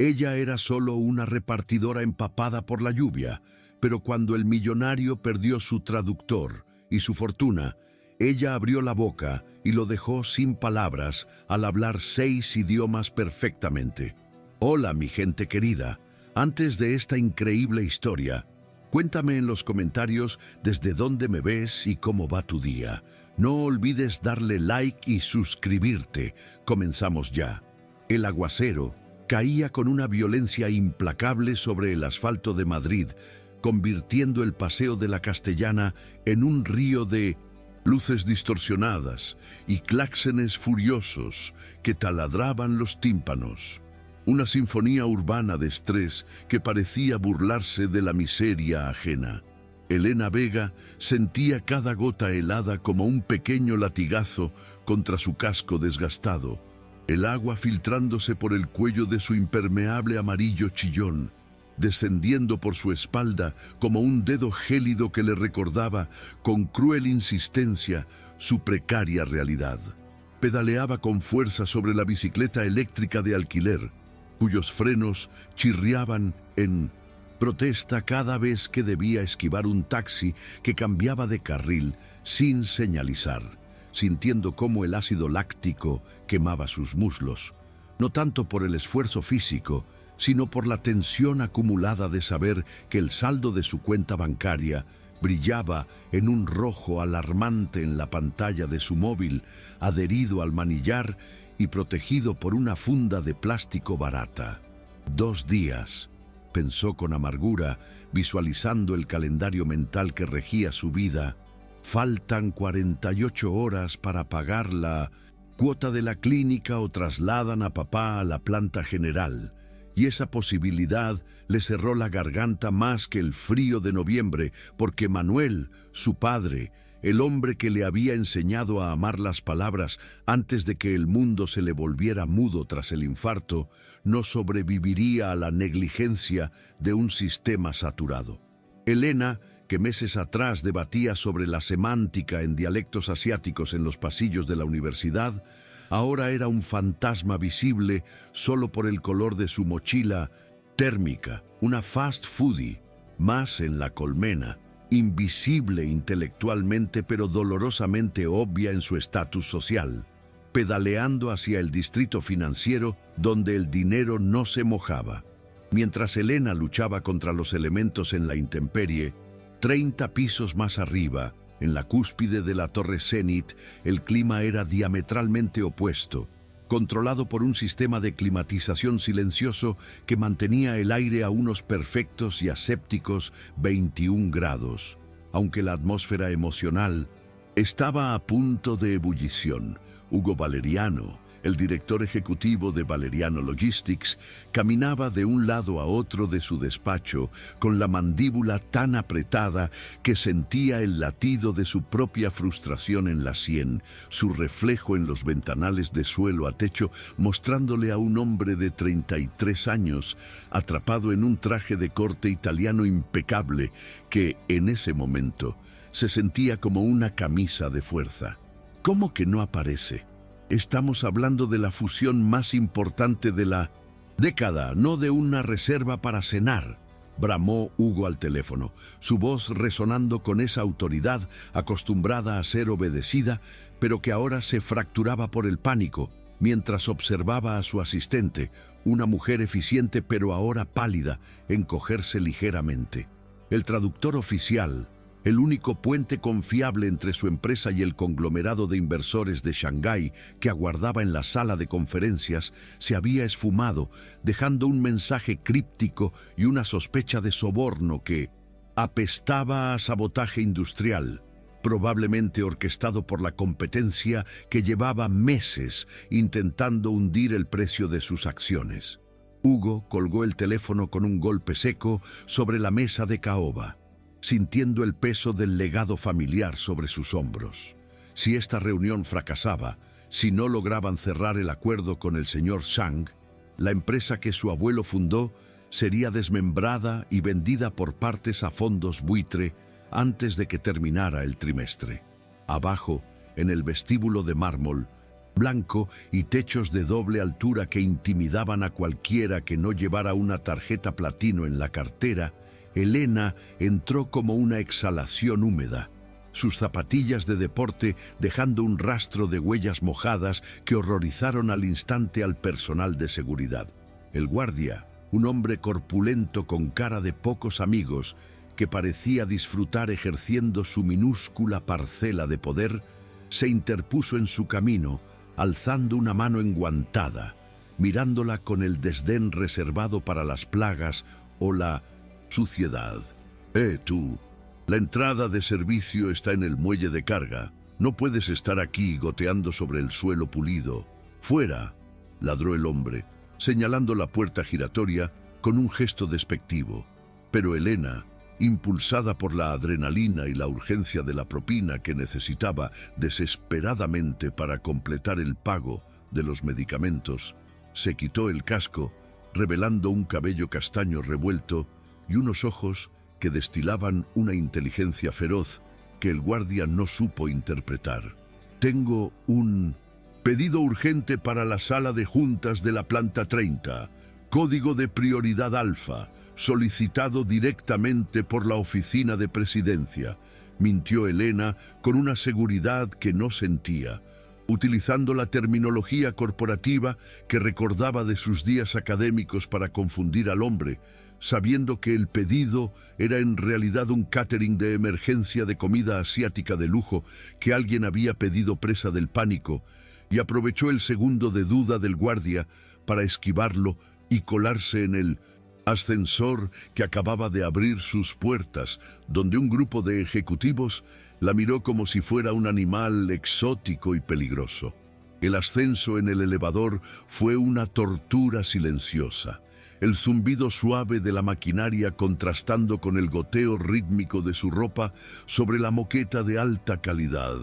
Ella era solo una repartidora empapada por la lluvia, pero cuando el millonario perdió su traductor y su fortuna, ella abrió la boca y lo dejó sin palabras al hablar 6 idiomas perfectamente. Hola, mi gente querida. Antes de esta increíble historia, cuéntame en los comentarios desde dónde me ves y cómo va tu día. No olvides darle like y suscribirte. Comenzamos ya. El aguacero caía con una violencia implacable sobre el asfalto de Madrid, convirtiendo el Paseo de la Castellana en un río de luces distorsionadas y cláxenes furiosos que taladraban los tímpanos. Una sinfonía urbana de estrés que parecía burlarse de la miseria ajena. Elena Vega sentía cada gota helada como un pequeño latigazo contra su casco desgastado, el agua filtrándose por el cuello de su impermeable amarillo chillón, descendiendo por su espalda como un dedo gélido que le recordaba con cruel insistencia su precaria realidad. Pedaleaba con fuerza sobre la bicicleta eléctrica de alquiler, cuyos frenos chirriaban en protesta cada vez que debía esquivar un taxi que cambiaba de carril sin señalizar, sintiendo cómo el ácido láctico quemaba sus muslos, no tanto por el esfuerzo físico, sino por la tensión acumulada de saber que el saldo de su cuenta bancaria brillaba en un rojo alarmante en la pantalla de su móvil, adherido al manillar y protegido por una funda de plástico barata. 2 días, pensó con amargura, visualizando el calendario mental que regía su vida. Faltan 48 horas para pagar la cuota de la clínica o trasladan a papá a la planta general. Y esa posibilidad le cerró la garganta más que el frío de noviembre, porque Manuel, su padre, el hombre que le había enseñado a amar las palabras antes de que el mundo se le volviera mudo tras el infarto, no sobreviviría a la negligencia de un sistema saturado. Elena, que meses atrás debatía sobre la semántica en dialectos asiáticos en los pasillos de la universidad, ahora era un fantasma visible solo por el color de su mochila térmica, una fast foodie, más en la colmena, invisible intelectualmente pero dolorosamente obvia en su estatus social, pedaleando hacia el distrito financiero donde el dinero no se mojaba. Mientras Elena luchaba contra los elementos en la intemperie, 30 pisos más arriba, en la cúspide de la Torre Zenit, el clima era diametralmente opuesto, controlado por un sistema de climatización silencioso que mantenía el aire a unos perfectos y asépticos 21 grados, aunque la atmósfera emocional estaba a punto de ebullición. Hugo Valeriano, el director ejecutivo de Valeriano Logistics, caminaba de un lado a otro de su despacho con la mandíbula tan apretada que sentía el latido de su propia frustración en la sien, su reflejo en los ventanales de suelo a techo, mostrándole a un hombre de 33 años, atrapado en un traje de corte italiano impecable, que, en ese momento, se sentía como una camisa de fuerza. ¿Cómo que no aparece? Estamos hablando de la fusión más importante de la década, no de una reserva para cenar, bramó Hugo al teléfono, su voz resonando con esa autoridad acostumbrada a ser obedecida, pero que ahora se fracturaba por el pánico, mientras observaba a su asistente, una mujer eficiente pero ahora pálida, encogerse ligeramente. El traductor oficial, el único puente confiable entre su empresa y el conglomerado de inversores de Shanghái que aguardaba en la sala de conferencias, se había esfumado, dejando un mensaje críptico y una sospecha de soborno que apestaba a sabotaje industrial, probablemente orquestado por la competencia que llevaba meses intentando hundir el precio de sus acciones. Hugo colgó el teléfono con un golpe seco sobre la mesa de caoba, sintiendo el peso del legado familiar sobre sus hombros. Si esta reunión fracasaba, si no lograban cerrar el acuerdo con el señor Zhang, la empresa que su abuelo fundó sería desmembrada y vendida por partes a fondos buitre antes de que terminara el trimestre. Abajo, en el vestíbulo de mármol, blanco y techos de doble altura que intimidaban a cualquiera que no llevara una tarjeta platino en la cartera, Elena entró como una exhalación húmeda, sus zapatillas de deporte dejando un rastro de huellas mojadas que horrorizaron al instante al personal de seguridad. El guardia, un hombre corpulento con cara de pocos amigos, que parecía disfrutar ejerciendo su minúscula parcela de poder, se interpuso en su camino, alzando una mano enguantada, mirándola con el desdén reservado para las plagas o la suciedad. Tú, la entrada de servicio está en el muelle de carga. No puedes estar aquí goteando sobre el suelo pulido. ¡Fuera!, ladró el hombre, señalando la puerta giratoria con un gesto despectivo. Pero Elena, impulsada por la adrenalina y la urgencia de la propina que necesitaba desesperadamente para completar el pago de los medicamentos, se quitó el casco, revelando un cabello castaño revuelto y unos ojos que destilaban una inteligencia feroz que el guardia no supo interpretar. «Tengo un pedido urgente para la sala de juntas de la planta 30, código de prioridad alfa, solicitado directamente por la oficina de presidencia», mintió Elena con una seguridad que no sentía, utilizando la terminología corporativa que recordaba de sus días académicos para confundir al hombre, sabiendo que el pedido era en realidad un catering de emergencia de comida asiática de lujo que alguien había pedido presa del pánico, y aprovechó el segundo de duda del guardia para esquivarlo y colarse en el ascensor que acababa de abrir sus puertas, donde un grupo de ejecutivos la miró como si fuera un animal exótico y peligroso. El ascenso en el elevador fue una tortura silenciosa, el zumbido suave de la maquinaria contrastando con el goteo rítmico de su ropa sobre la moqueta de alta calidad,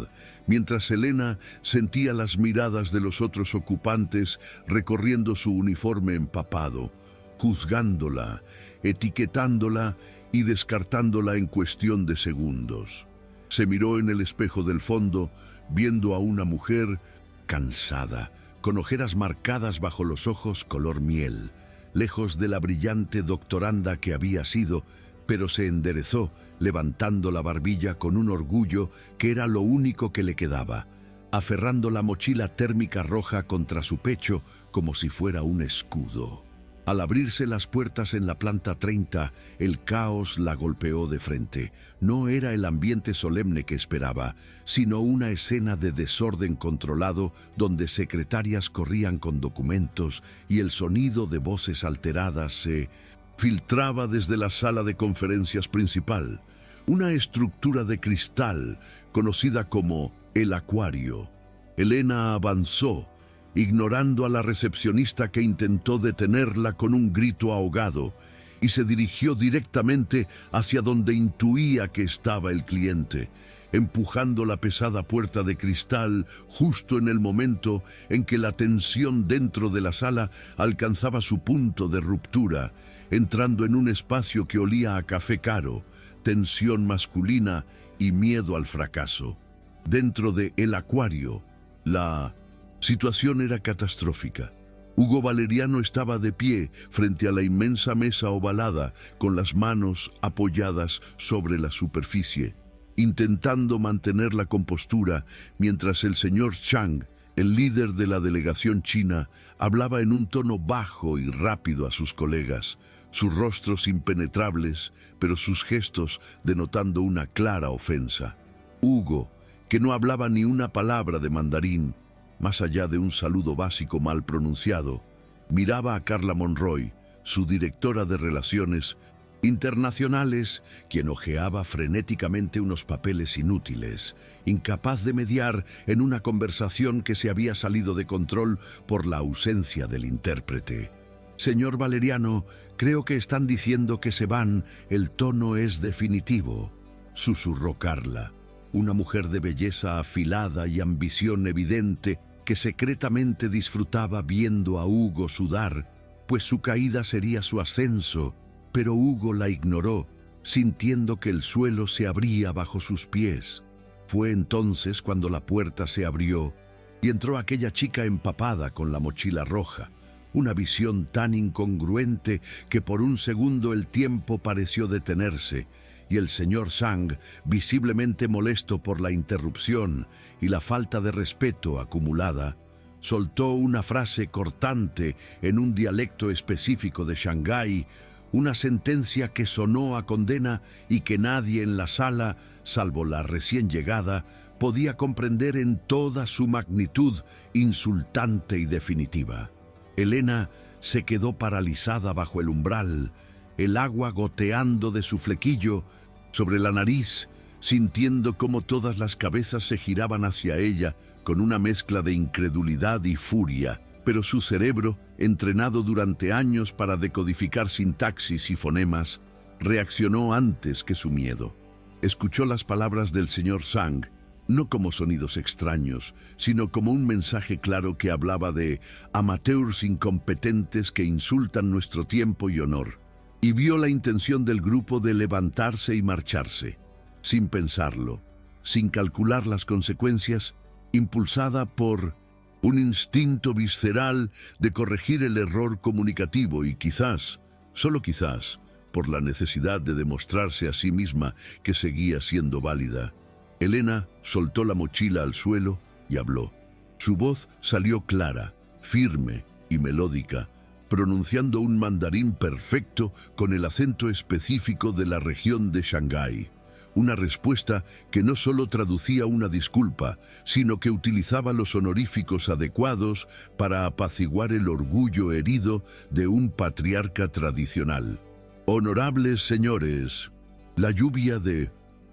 mientras Elena sentía las miradas de los otros ocupantes recorriendo su uniforme empapado, juzgándola, etiquetándola y descartándola en cuestión de segundos. Se miró en el espejo del fondo, viendo a una mujer cansada, con ojeras marcadas bajo los ojos color miel, lejos de la brillante doctoranda que había sido, pero se enderezó, levantando la barbilla con un orgullo que era lo único que le quedaba, aferrando la mochila térmica roja contra su pecho como si fuera un escudo. Al abrirse las puertas en la planta 30, el caos la golpeó de frente. No era el ambiente solemne que esperaba, sino una escena de desorden controlado donde secretarias corrían con documentos y el sonido de voces alteradas se filtraba desde la sala de conferencias principal, una estructura de cristal conocida como el acuario. Elena avanzó, ignorando a la recepcionista que intentó detenerla con un grito ahogado, y se dirigió directamente hacia donde intuía que estaba el cliente, empujando la pesada puerta de cristal justo en el momento en que la tensión dentro de la sala alcanzaba su punto de ruptura, entrando en un espacio que olía a café caro, tensión masculina y miedo al fracaso. Dentro de el acuario, la situación era catastrófica. Hugo Valeriano estaba de pie frente a la inmensa mesa ovalada, con las manos apoyadas sobre la superficie, intentando mantener la compostura, mientras el señor Chang, el líder de la delegación china, hablaba en un tono bajo y rápido a sus colegas, sus rostros impenetrables, pero sus gestos denotando una clara ofensa. Hugo, que no hablaba ni una palabra de mandarín, más allá de un saludo básico mal pronunciado, miraba a Carla Monroy, su directora de Relaciones Internacionales, quien hojeaba frenéticamente unos papeles inútiles, incapaz de mediar en una conversación que se había salido de control por la ausencia del intérprete. «Señor Valeriano, creo que están diciendo que se van, el tono es definitivo», susurró Carla, una mujer de belleza afilada y ambición evidente que secretamente disfrutaba viendo a Hugo sudar, pues su caída sería su ascenso, pero Hugo la ignoró, sintiendo que el suelo se abría bajo sus pies. Fue entonces cuando la puerta se abrió Y entró aquella chica empapada con la mochila roja, una visión tan incongruente que por un segundo el tiempo pareció detenerse, y el señor Zhang, visiblemente molesto por la interrupción y la falta de respeto acumulada, soltó una frase cortante en un dialecto específico de Shanghái, una sentencia que sonó a condena y que nadie en la sala, salvo la recién llegada, podía comprender en toda su magnitud insultante y definitiva. Elena se quedó paralizada bajo el umbral, el agua goteando de su flequillo sobre la nariz, sintiendo cómo todas las cabezas se giraban hacia ella con una mezcla de incredulidad y furia, pero su cerebro, entrenado durante años para decodificar sintaxis y fonemas, reaccionó antes que su miedo. Escuchó las palabras del señor Zhang, no como sonidos extraños, sino como un mensaje claro que hablaba de amateurs incompetentes que insultan nuestro tiempo y honor, y vio la intención del grupo de levantarse y marcharse, sin pensarlo, sin calcular las consecuencias, impulsada por un instinto visceral de corregir el error comunicativo y quizás, solo quizás, por la necesidad de demostrarse a sí misma que seguía siendo válida. Elena soltó la mochila al suelo y habló. Su voz salió clara, firme y melódica, pronunciando un mandarín perfecto con el acento específico de la región de Shanghái. Una respuesta que no solo traducía una disculpa, sino que utilizaba los honoríficos adecuados para apaciguar el orgullo herido de un patriarca tradicional. Honorables señores, la lluvia de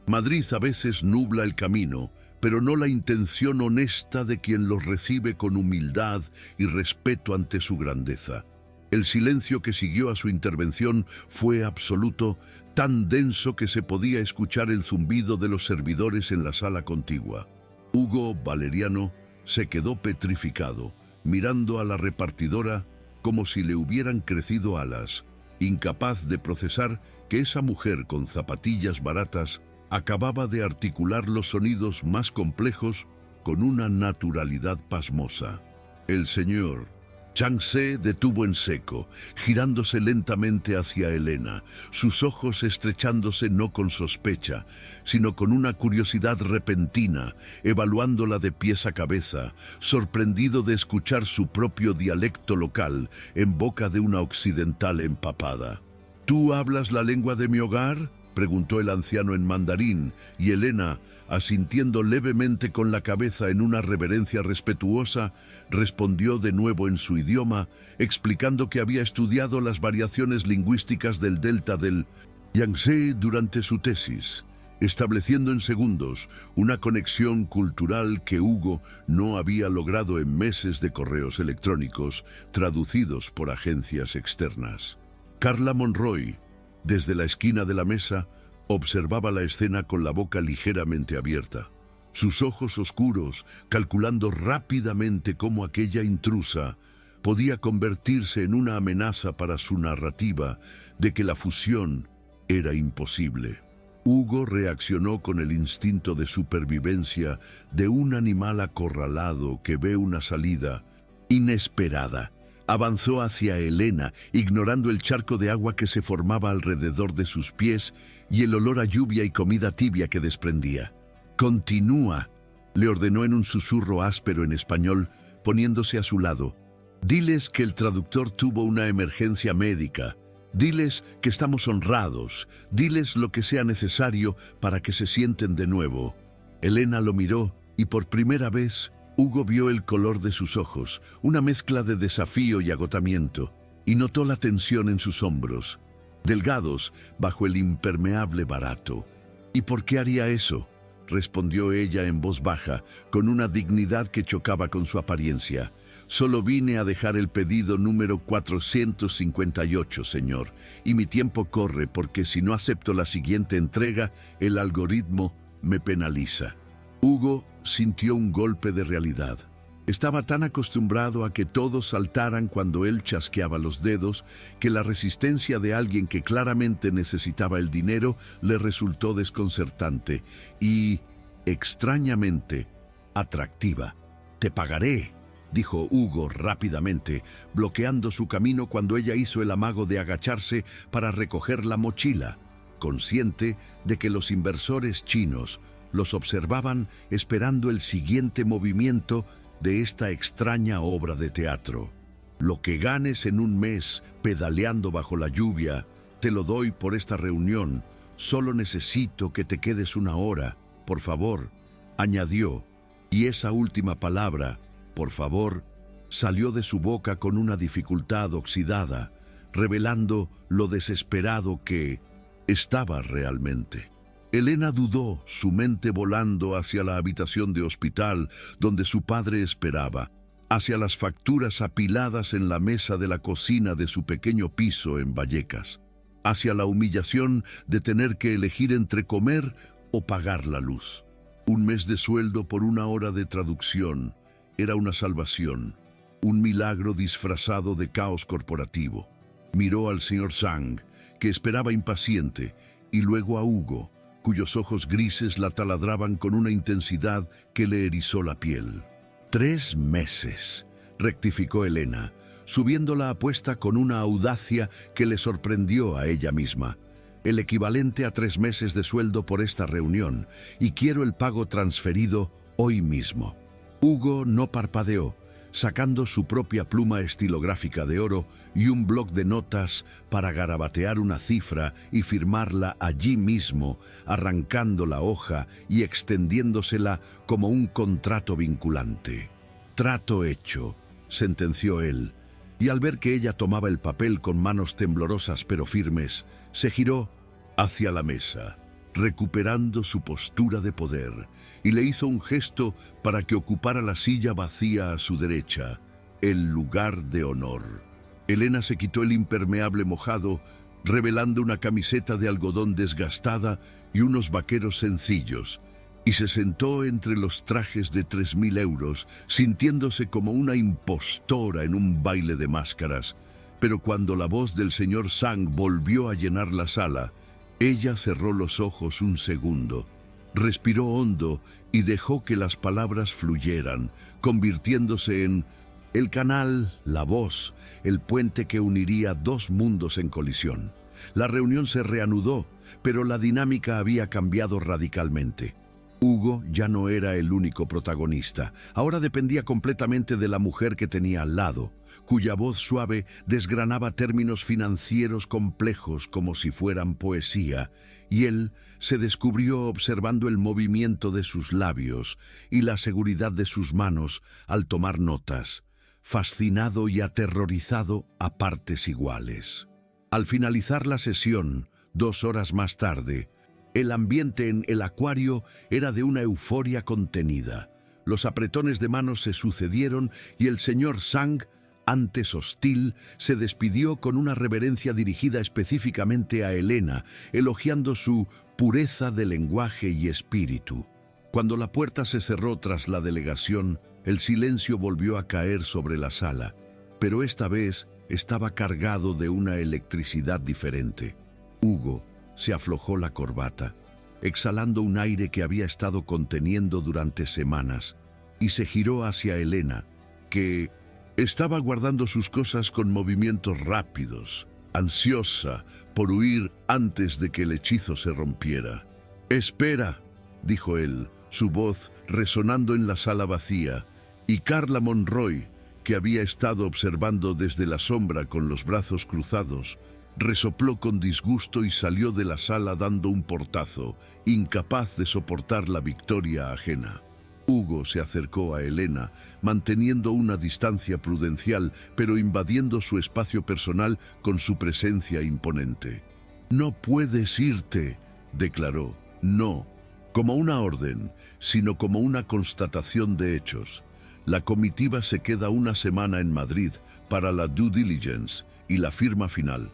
Madrid a veces nubla el camino, pero no la intención honesta de quien los recibe con humildad y respeto ante su grandeza. El silencio que siguió a su intervención fue absoluto, tan denso que se podía escuchar el zumbido de los servidores en la sala contigua. Hugo Valeriano se quedó petrificado, mirando a la repartidora como si le hubieran crecido alas, incapaz de procesar que esa mujer con zapatillas baratas acababa de articular los sonidos más complejos con una naturalidad pasmosa. El señor Zhang se detuvo en seco, girándose lentamente hacia Elena, sus ojos estrechándose no con sospecha, sino con una curiosidad repentina, evaluándola de pies a cabeza, sorprendido de escuchar su propio dialecto local en boca de una occidental empapada. ¿Tú hablas la lengua de mi hogar?, preguntó el anciano en mandarín, y Elena, asintiendo levemente con la cabeza en una reverencia respetuosa, respondió de nuevo en su idioma, explicando que había estudiado las variaciones lingüísticas del delta del Yangtze durante su tesis, estableciendo en segundos una conexión cultural que Hugo no había logrado en meses de correos electrónicos traducidos por agencias externas. Carla Monroy, desde la esquina de la mesa, observaba la escena con la boca ligeramente abierta, sus ojos oscuros calculando rápidamente cómo aquella intrusa podía convertirse en una amenaza para su narrativa de que la fusión era imposible. Hugo reaccionó con el instinto de supervivencia de un animal acorralado que ve una salida inesperada. Avanzó hacia Elena, ignorando el charco de agua que se formaba alrededor de sus pies y el olor a lluvia y comida tibia que desprendía. «Continúa», le ordenó en un susurro áspero en español, poniéndose a su lado. «Diles que el traductor tuvo una emergencia médica. Diles que estamos honrados. Diles lo que sea necesario para que se sienten de nuevo». Elena lo miró y por primera vez Hugo vio el color de sus ojos, una mezcla de desafío y agotamiento, y notó la tensión en sus hombros, delgados bajo el impermeable barato. «¿Y por qué haría eso?», respondió ella en voz baja, con una dignidad que chocaba con su apariencia. «Solo vine a dejar el pedido número 458, señor, y mi tiempo corre porque si no acepto la siguiente entrega, el algoritmo me penaliza». Hugo sintió un golpe de realidad. Estaba tan acostumbrado a que todos saltaran cuando él chasqueaba los dedos que la resistencia de alguien que claramente necesitaba el dinero le resultó desconcertante y, extrañamente, atractiva. Te pagaré, dijo Hugo rápidamente, bloqueando su camino cuando ella hizo el amago de agacharse para recoger la mochila, consciente de que los inversores chinos los observaban esperando el siguiente movimiento de esta extraña obra de teatro. Lo que ganes en un mes pedaleando bajo la lluvia, te lo doy por esta reunión. Solo necesito que te quedes una hora, por favor, añadió, y esa última palabra, por favor, salió de su boca con una dificultad oxidada, revelando lo desesperado que estaba realmente. Elena dudó, su mente volando hacia la habitación de hospital donde su padre esperaba, hacia las facturas apiladas en la mesa de la cocina de su pequeño piso en Vallecas, hacia la humillación de tener que elegir entre comer o pagar la luz. Un mes de sueldo por una hora de traducción era una salvación, un milagro disfrazado de caos corporativo. Miró al señor Zhang, que esperaba impaciente, y luego a Hugo, cuyos ojos grises la taladraban con una intensidad que le erizó la piel. 3 meses, rectificó Elena, subiendo la apuesta con una audacia que le sorprendió a ella misma. El equivalente a 3 meses de sueldo por esta reunión, y quiero el pago transferido hoy mismo. Hugo no parpadeó, sacando su propia pluma estilográfica de oro y un bloc de notas para garabatear una cifra y firmarla allí mismo, arrancando la hoja y extendiéndosela como un contrato vinculante. Trato hecho, sentenció él, y al ver que ella tomaba el papel con manos temblorosas pero firmes, se giró hacia la mesa, recuperando su postura de poder, y le hizo un gesto para que ocupara la silla vacía a su derecha, el lugar de honor. Elena se quitó el impermeable mojado, revelando una camiseta de algodón desgastada y unos vaqueros sencillos, y se sentó entre los trajes de 3.000 euros, sintiéndose como una impostora en un baile de máscaras. Pero cuando la voz del señor Zhang volvió a llenar la sala, ella cerró los ojos un segundo, respiró hondo y dejó que las palabras fluyeran, convirtiéndose en el canal, la voz, el puente que uniría 2 mundos en colisión. La reunión se reanudó, pero la dinámica había cambiado radicalmente. Hugo ya no era el único protagonista. Ahora dependía completamente de la mujer que tenía al lado, cuya voz suave desgranaba términos financieros complejos como si fueran poesía, y él se descubrió observando el movimiento de sus labios y la seguridad de sus manos al tomar notas, fascinado y aterrorizado a partes iguales. Al finalizar la sesión, 2 horas más tarde, el ambiente en el acuario era de una euforia contenida. Los apretones de manos se sucedieron y el señor Zhang, antes hostil, se despidió con una reverencia dirigida específicamente a Elena, elogiando su pureza de lenguaje y espíritu. Cuando la puerta se cerró tras la delegación, el silencio volvió a caer sobre la sala, pero esta vez estaba cargado de una electricidad diferente. Hugo se aflojó la corbata, exhalando un aire que había estado conteniendo durante semanas, y se giró hacia Elena, que estaba guardando sus cosas con movimientos rápidos, ansiosa por huir antes de que el hechizo se rompiera. «Espera», dijo él, su voz resonando en la sala vacía, y Carla Monroy, que había estado observando desde la sombra con los brazos cruzados, resopló con disgusto y salió de la sala dando un portazo, incapaz de soportar la victoria ajena. Hugo se acercó a Elena, manteniendo una distancia prudencial, pero invadiendo su espacio personal con su presencia imponente. «No puedes irte», declaró. «No, como una orden, sino como una constatación de hechos. La comitiva se queda una semana en Madrid para la due diligence y la firma final.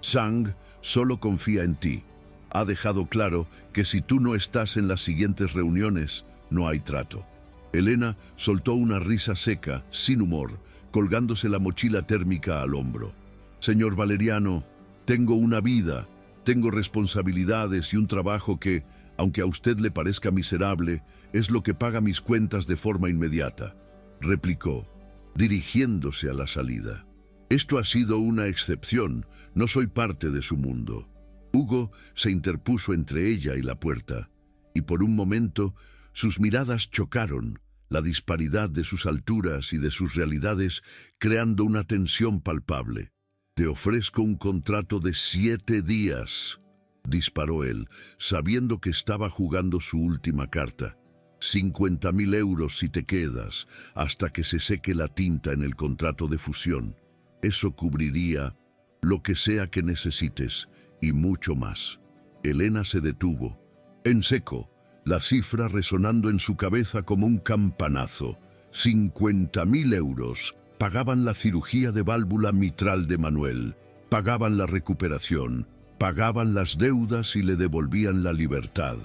Zhang solo confía en ti. Ha dejado claro que si tú no estás en las siguientes reuniones, no hay trato». Elena soltó una risa seca, sin humor, colgándose la mochila térmica al hombro. «Señor Valeriano, tengo una vida, tengo responsabilidades y un trabajo que, aunque a usted le parezca miserable, es lo que paga mis cuentas de forma inmediata. replicó, dirigiéndose a la salida. Esto ha sido una excepción, no soy parte de su mundo. Hugo se interpuso entre ella y la puerta, y por un momento sus miradas chocaron, la disparidad de sus alturas y de sus realidades creando una tensión palpable. «Te ofrezco un contrato de 7 días», disparó él, sabiendo que estaba jugando su última carta. 50.000 euros si te quedas, hasta que se seque la tinta en el contrato de fusión. Eso cubriría lo que sea que necesites y mucho más. Elena se detuvo, en seco, la cifra resonando en su cabeza como un campanazo. 50.000 euros. Pagaban la cirugía de válvula mitral de Manuel, pagaban la recuperación, pagaban las deudas y le devolvían la libertad.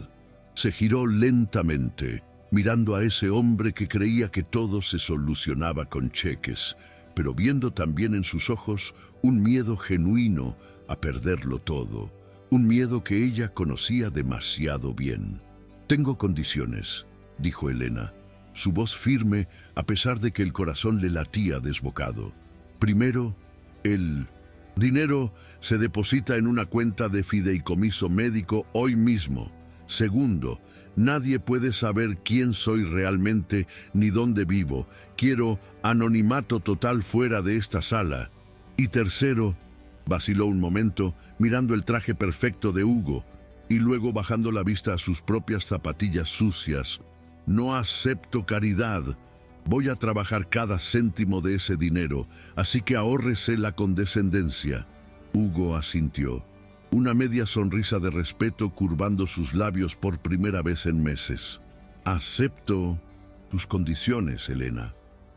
Se giró lentamente, mirando a ese hombre que creía que todo se solucionaba con cheques, pero viendo también en sus ojos un miedo genuino a perderlo todo, un miedo que ella conocía demasiado bien. «Tengo condiciones», dijo Elena, su voz firme a pesar de que el corazón le latía desbocado. «Primero, el dinero se deposita en una cuenta de fideicomiso médico hoy mismo. Segundo, nadie puede saber quién soy realmente ni dónde vivo. Quiero anonimato total fuera de esta sala. Y tercero», vaciló un momento, mirando el traje perfecto de Hugo, y luego bajando la vista a sus propias zapatillas sucias. «No acepto caridad. Voy a trabajar cada céntimo de ese dinero, así que ahórrese la condescendencia». Hugo asintió, una media sonrisa de respeto curvando sus labios por primera vez en meses. «Acepto tus condiciones, Elena»,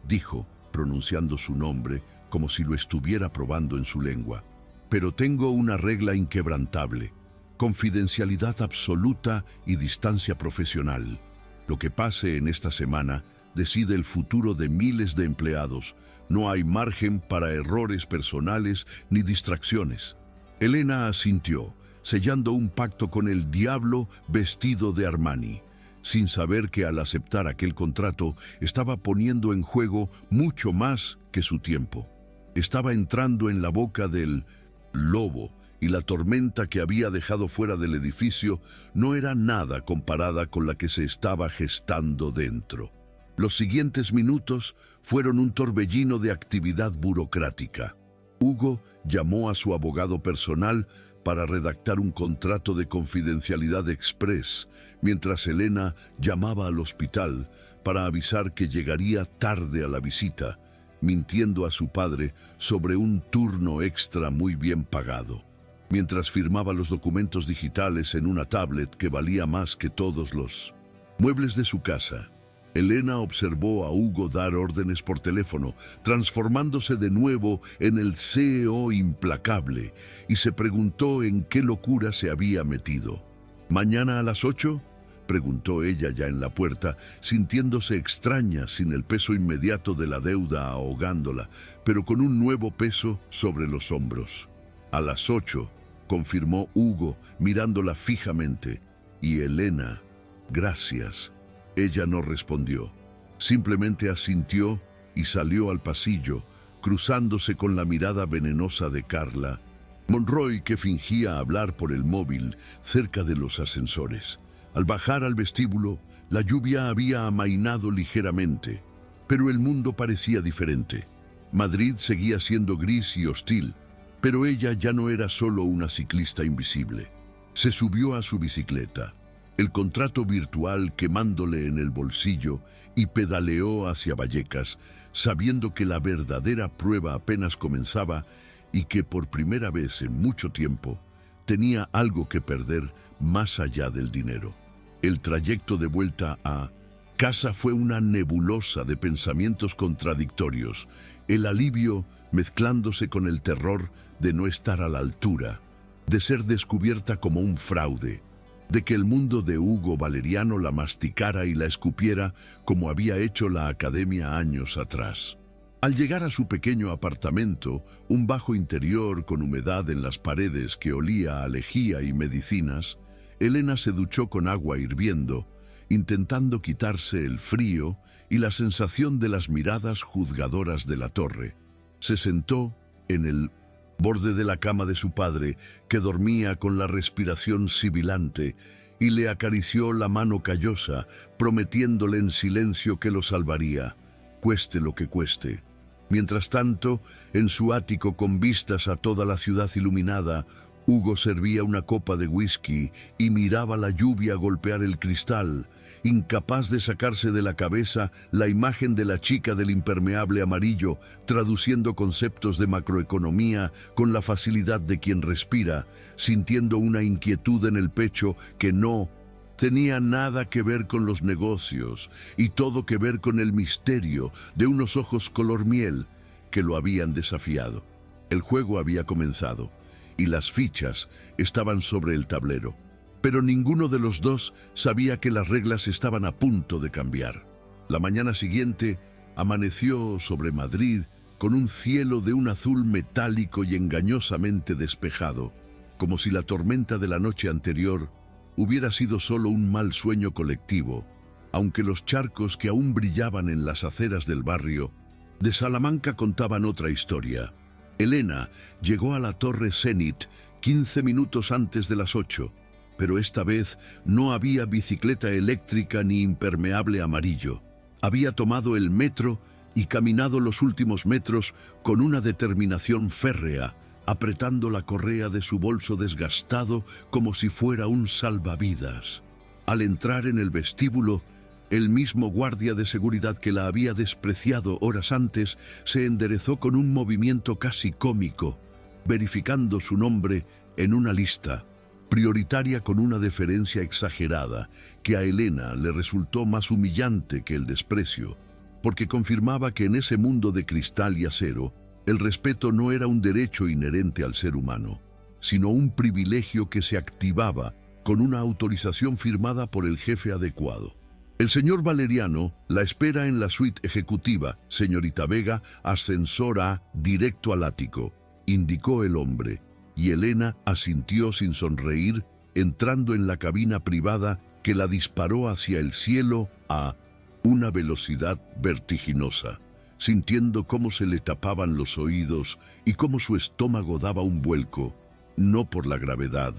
dijo, pronunciando su nombre como si lo estuviera probando en su lengua. «Pero tengo una regla inquebrantable: confidencialidad absoluta y distancia profesional. Lo que pase en esta semana decide el futuro de miles de empleados. No hay margen para errores personales ni distracciones». Elena asintió, sellando un pacto con el diablo vestido de Armani, sin saber que al aceptar aquel contrato estaba poniendo en juego mucho más que su tiempo. Estaba entrando en la boca del lobo, y la tormenta que había dejado fuera del edificio no era nada comparada con la que se estaba gestando dentro. Los siguientes minutos fueron un torbellino de actividad burocrática. Hugo llamó a su abogado personal para redactar un contrato de confidencialidad express, mientras Elena llamaba al hospital para avisar que llegaría tarde a la visita, mintiendo a su padre sobre un turno extra muy bien pagado. Mientras firmaba los documentos digitales en una tablet que valía más que todos los muebles de su casa, Elena observó a Hugo dar órdenes por teléfono, transformándose de nuevo en el CEO implacable, y se preguntó en qué locura se había metido. «¿Mañana a las 8?» preguntó ella ya en la puerta, sintiéndose extraña sin el peso inmediato de la deuda ahogándola, pero con un nuevo peso sobre los hombros. «A las 8», confirmó Hugo, mirándola fijamente. «Y Elena, gracias». Ella no respondió, simplemente asintió y salió al pasillo, cruzándose con la mirada venenosa de Carla Monroy, que fingía hablar por el móvil cerca de los ascensores. Al bajar al vestíbulo, la lluvia había amainado ligeramente, pero el mundo parecía diferente. Madrid seguía siendo gris y hostil, pero ella ya no era solo una ciclista invisible. Se subió a su bicicleta, el contrato virtual quemándole en el bolsillo, y pedaleó hacia Vallecas, sabiendo que la verdadera prueba apenas comenzaba y que por primera vez en mucho tiempo tenía algo que perder más allá del dinero. El trayecto de vuelta a casa fue una nebulosa de pensamientos contradictorios, el alivio mezclándose con el terror de no estar a la altura, de ser descubierta como un fraude, de que el mundo de Hugo Valeriano la masticara y la escupiera como había hecho la academia años atrás. Al llegar a su pequeño apartamento, un bajo interior con humedad en las paredes que olía a lejía y medicinas, Elena se duchó con agua hirviendo intentando quitarse el frío y la sensación de las miradas juzgadoras de la torre. Se sentó en el borde de la cama de su padre, que dormía con la respiración sibilante, y le acarició la mano callosa, prometiéndole en silencio que lo salvaría, cueste lo que cueste. Mientras tanto, en su ático con vistas a toda la ciudad iluminada, Hugo servía una copa de whisky y miraba la lluvia golpear el cristal, incapaz de sacarse de la cabeza la imagen de la chica del impermeable amarillo, traduciendo conceptos de macroeconomía con la facilidad de quien respira, sintiendo una inquietud en el pecho que no tenía nada que ver con los negocios y todo que ver con el misterio de unos ojos color miel que lo habían desafiado. El juego había comenzado y las fichas estaban sobre el tablero, pero ninguno de los dos sabía que las reglas estaban a punto de cambiar. La mañana siguiente amaneció sobre Madrid con un cielo de un azul metálico y engañosamente despejado, como si la tormenta de la noche anterior hubiera sido solo un mal sueño colectivo, aunque los charcos que aún brillaban en las aceras del barrio de Salamanca contaban otra historia. Elena llegó a la Torre Zenit 15 minutos antes de las 8, pero esta vez no había bicicleta eléctrica ni impermeable amarillo. Había tomado el metro y caminado los últimos metros con una determinación férrea, apretando la correa de su bolso desgastado como si fuera un salvavidas. Al entrar en el vestíbulo, el mismo guardia de seguridad que la había despreciado horas antes se enderezó con un movimiento casi cómico, verificando su nombre en una lista, prioritaria con una deferencia exagerada que a Elena le resultó más humillante que el desprecio, porque confirmaba que en ese mundo de cristal y acero, el respeto no era un derecho inherente al ser humano, sino un privilegio que se activaba con una autorización firmada por el jefe adecuado. El señor Valeriano la espera en la suite ejecutiva, señorita Vega, ascensor A, directo al ático, indicó el hombre, y Elena asintió sin sonreír, entrando en la cabina privada que la disparó hacia el cielo a una velocidad vertiginosa, sintiendo cómo se le tapaban los oídos y cómo su estómago daba un vuelco, no por la gravedad,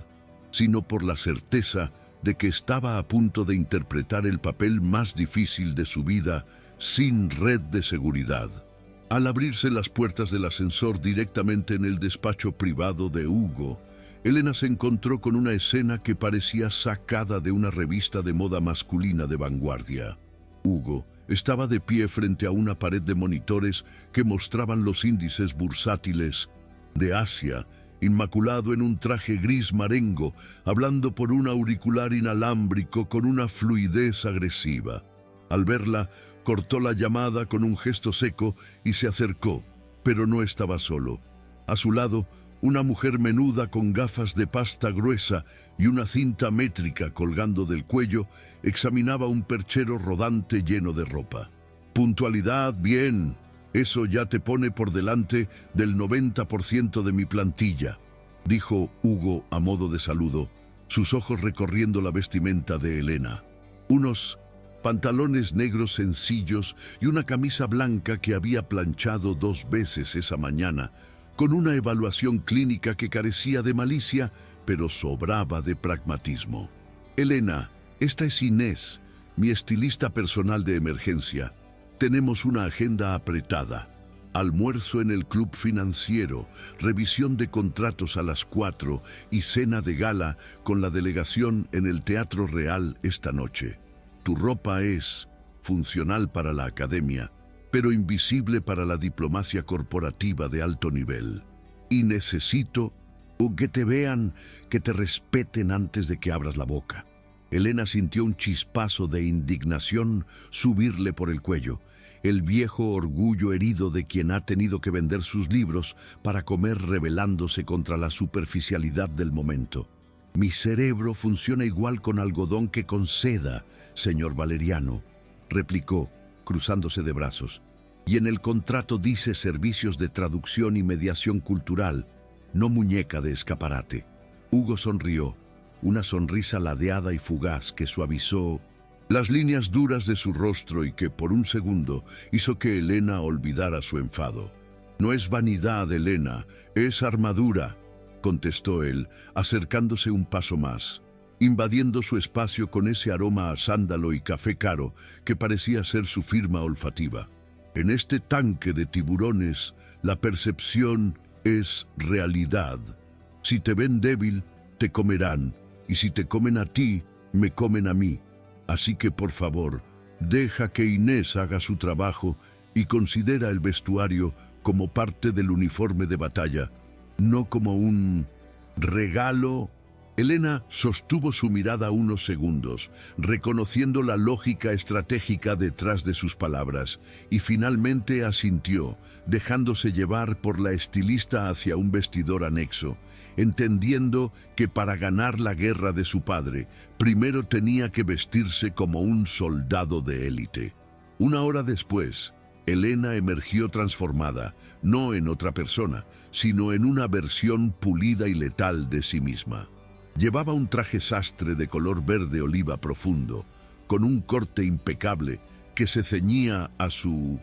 sino por la certeza de que estaba a punto de interpretar el papel más difícil de su vida sin red de seguridad. Al abrirse las puertas del ascensor directamente en el despacho privado de Hugo, Elena se encontró con una escena que parecía sacada de una revista de moda masculina de vanguardia. Hugo estaba de pie frente a una pared de monitores que mostraban los índices bursátiles de Asia, inmaculado en un traje gris marengo, hablando por un auricular inalámbrico con una fluidez agresiva. Al verla, cortó la llamada con un gesto seco y se acercó, pero no estaba solo. A su lado, una mujer menuda con gafas de pasta gruesa y una cinta métrica colgando del cuello examinaba un perchero rodante lleno de ropa. «Puntualidad, bien. Eso ya te pone por delante del 90% de mi plantilla», dijo Hugo a modo de saludo, sus ojos recorriendo la vestimenta de Elena. Unos pantalones negros sencillos y una camisa blanca que había planchado 2 veces esa mañana, con una evaluación clínica que carecía de malicia, pero sobraba de pragmatismo. «Elena, esta es Inés, mi estilista personal de emergencia. Tenemos una agenda apretada. Almuerzo en el club financiero, revisión de contratos a las 4 y cena de gala con la delegación en el Teatro Real esta noche. Tu ropa es funcional para la academia, pero invisible para la diplomacia corporativa de alto nivel. Y necesito que te vean, que te respeten antes de que abras la boca». Elena sintió un chispazo de indignación subirle por el cuello, el viejo orgullo herido de quien ha tenido que vender sus libros para comer rebelándose contra la superficialidad del momento. «Mi cerebro funciona igual con algodón que con seda, señor Valeriano», replicó, cruzándose de brazos. «Y en el contrato dice servicios de traducción y mediación cultural, no muñeca de escaparate». Hugo sonrió, una sonrisa ladeada y fugaz que suavizó Las líneas duras de su rostro y que por un segundo hizo que Elena olvidara su enfado. «No es vanidad, Elena, es armadura», contestó él, acercándose un paso más, invadiendo su espacio con ese aroma a sándalo y café caro que parecía ser su firma olfativa. «En este tanque de tiburones, la percepción es realidad. Si te ven débil, te comerán, y si te comen a ti, me comen a mí. Así que, por favor, deja que Inés haga su trabajo y considera el vestuario como parte del uniforme de batalla, no como un regalo». Elena sostuvo su mirada unos segundos, reconociendo la lógica estratégica detrás de sus palabras, y finalmente asintió, dejándose llevar por la estilista hacia un vestidor anexo, entendiendo que para ganar la guerra de su padre, primero tenía que vestirse como un soldado de élite. Una hora después, Elena emergió transformada, no en otra persona, sino en una versión pulida y letal de sí misma. Llevaba un traje sastre de color verde oliva profundo, con un corte impecable que se ceñía a su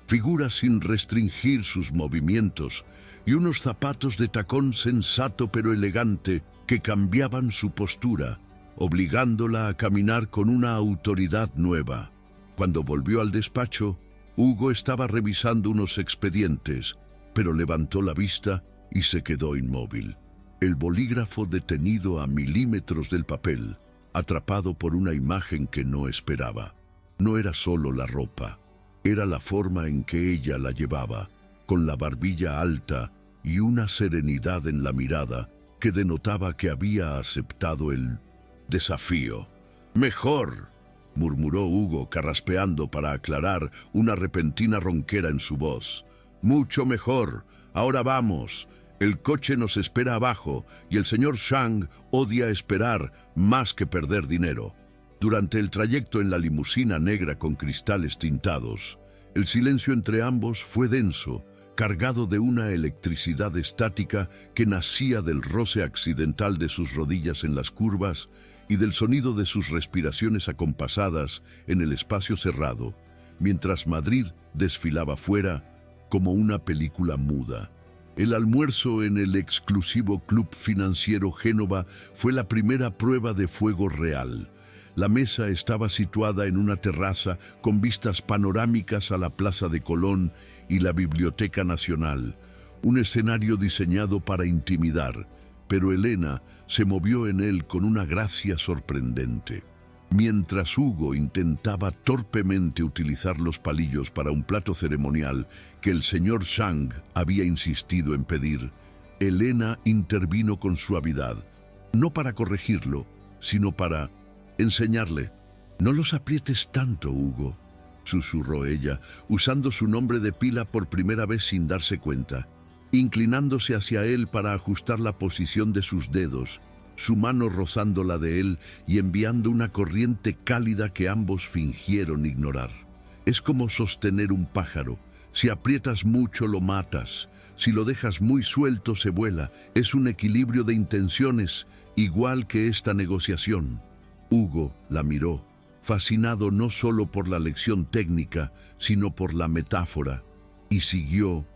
figura sin restringir sus movimientos, y unos zapatos de tacón sensato pero elegante que cambiaban su postura, obligándola a caminar con una autoridad nueva. Cuando volvió al despacho, Hugo estaba revisando unos expedientes, pero levantó la vista y se quedó inmóvil. El bolígrafo detenido a milímetros del papel, atrapado por una imagen que no esperaba. No era solo la ropa, era la forma en que ella la llevaba, con la barbilla alta y una serenidad en la mirada que denotaba que había aceptado el desafío. «Mejor», murmuró Hugo, carraspeando para aclarar una repentina ronquera en su voz. «Mucho mejor. Ahora vamos. El coche nos espera abajo y el señor Shang odia esperar más que perder dinero». Durante el trayecto en la limusina negra con cristales tintados, el silencio entre ambos fue denso, cargado de una electricidad estática que nacía del roce accidental de sus rodillas en las curvas y del sonido de sus respiraciones acompasadas en el espacio cerrado, mientras Madrid desfilaba fuera como una película muda. El almuerzo en el exclusivo Club Financiero Génova fue la primera prueba de fuego real. La mesa estaba situada en una terraza con vistas panorámicas a la Plaza de Colón y la Biblioteca Nacional, un escenario diseñado para intimidar, pero Elena se movió en él con una gracia sorprendente. Mientras Hugo intentaba torpemente utilizar los palillos para un plato ceremonial que el señor Shang había insistido en pedir, Elena intervino con suavidad, no para corregirlo, sino para enseñarle. «No los aprietes tanto, Hugo», susurró ella, usando su nombre de pila por primera vez sin darse cuenta, inclinándose hacia él para ajustar la posición de sus dedos, su mano rozando la de él y enviando una corriente cálida que ambos fingieron ignorar. «Es como sostener un pájaro. Si aprietas mucho lo matas. Si lo dejas muy suelto se vuela. Es un equilibrio de intenciones, igual que esta negociación». Hugo la miró, fascinado no solo por la lección técnica, sino por la metáfora, y siguió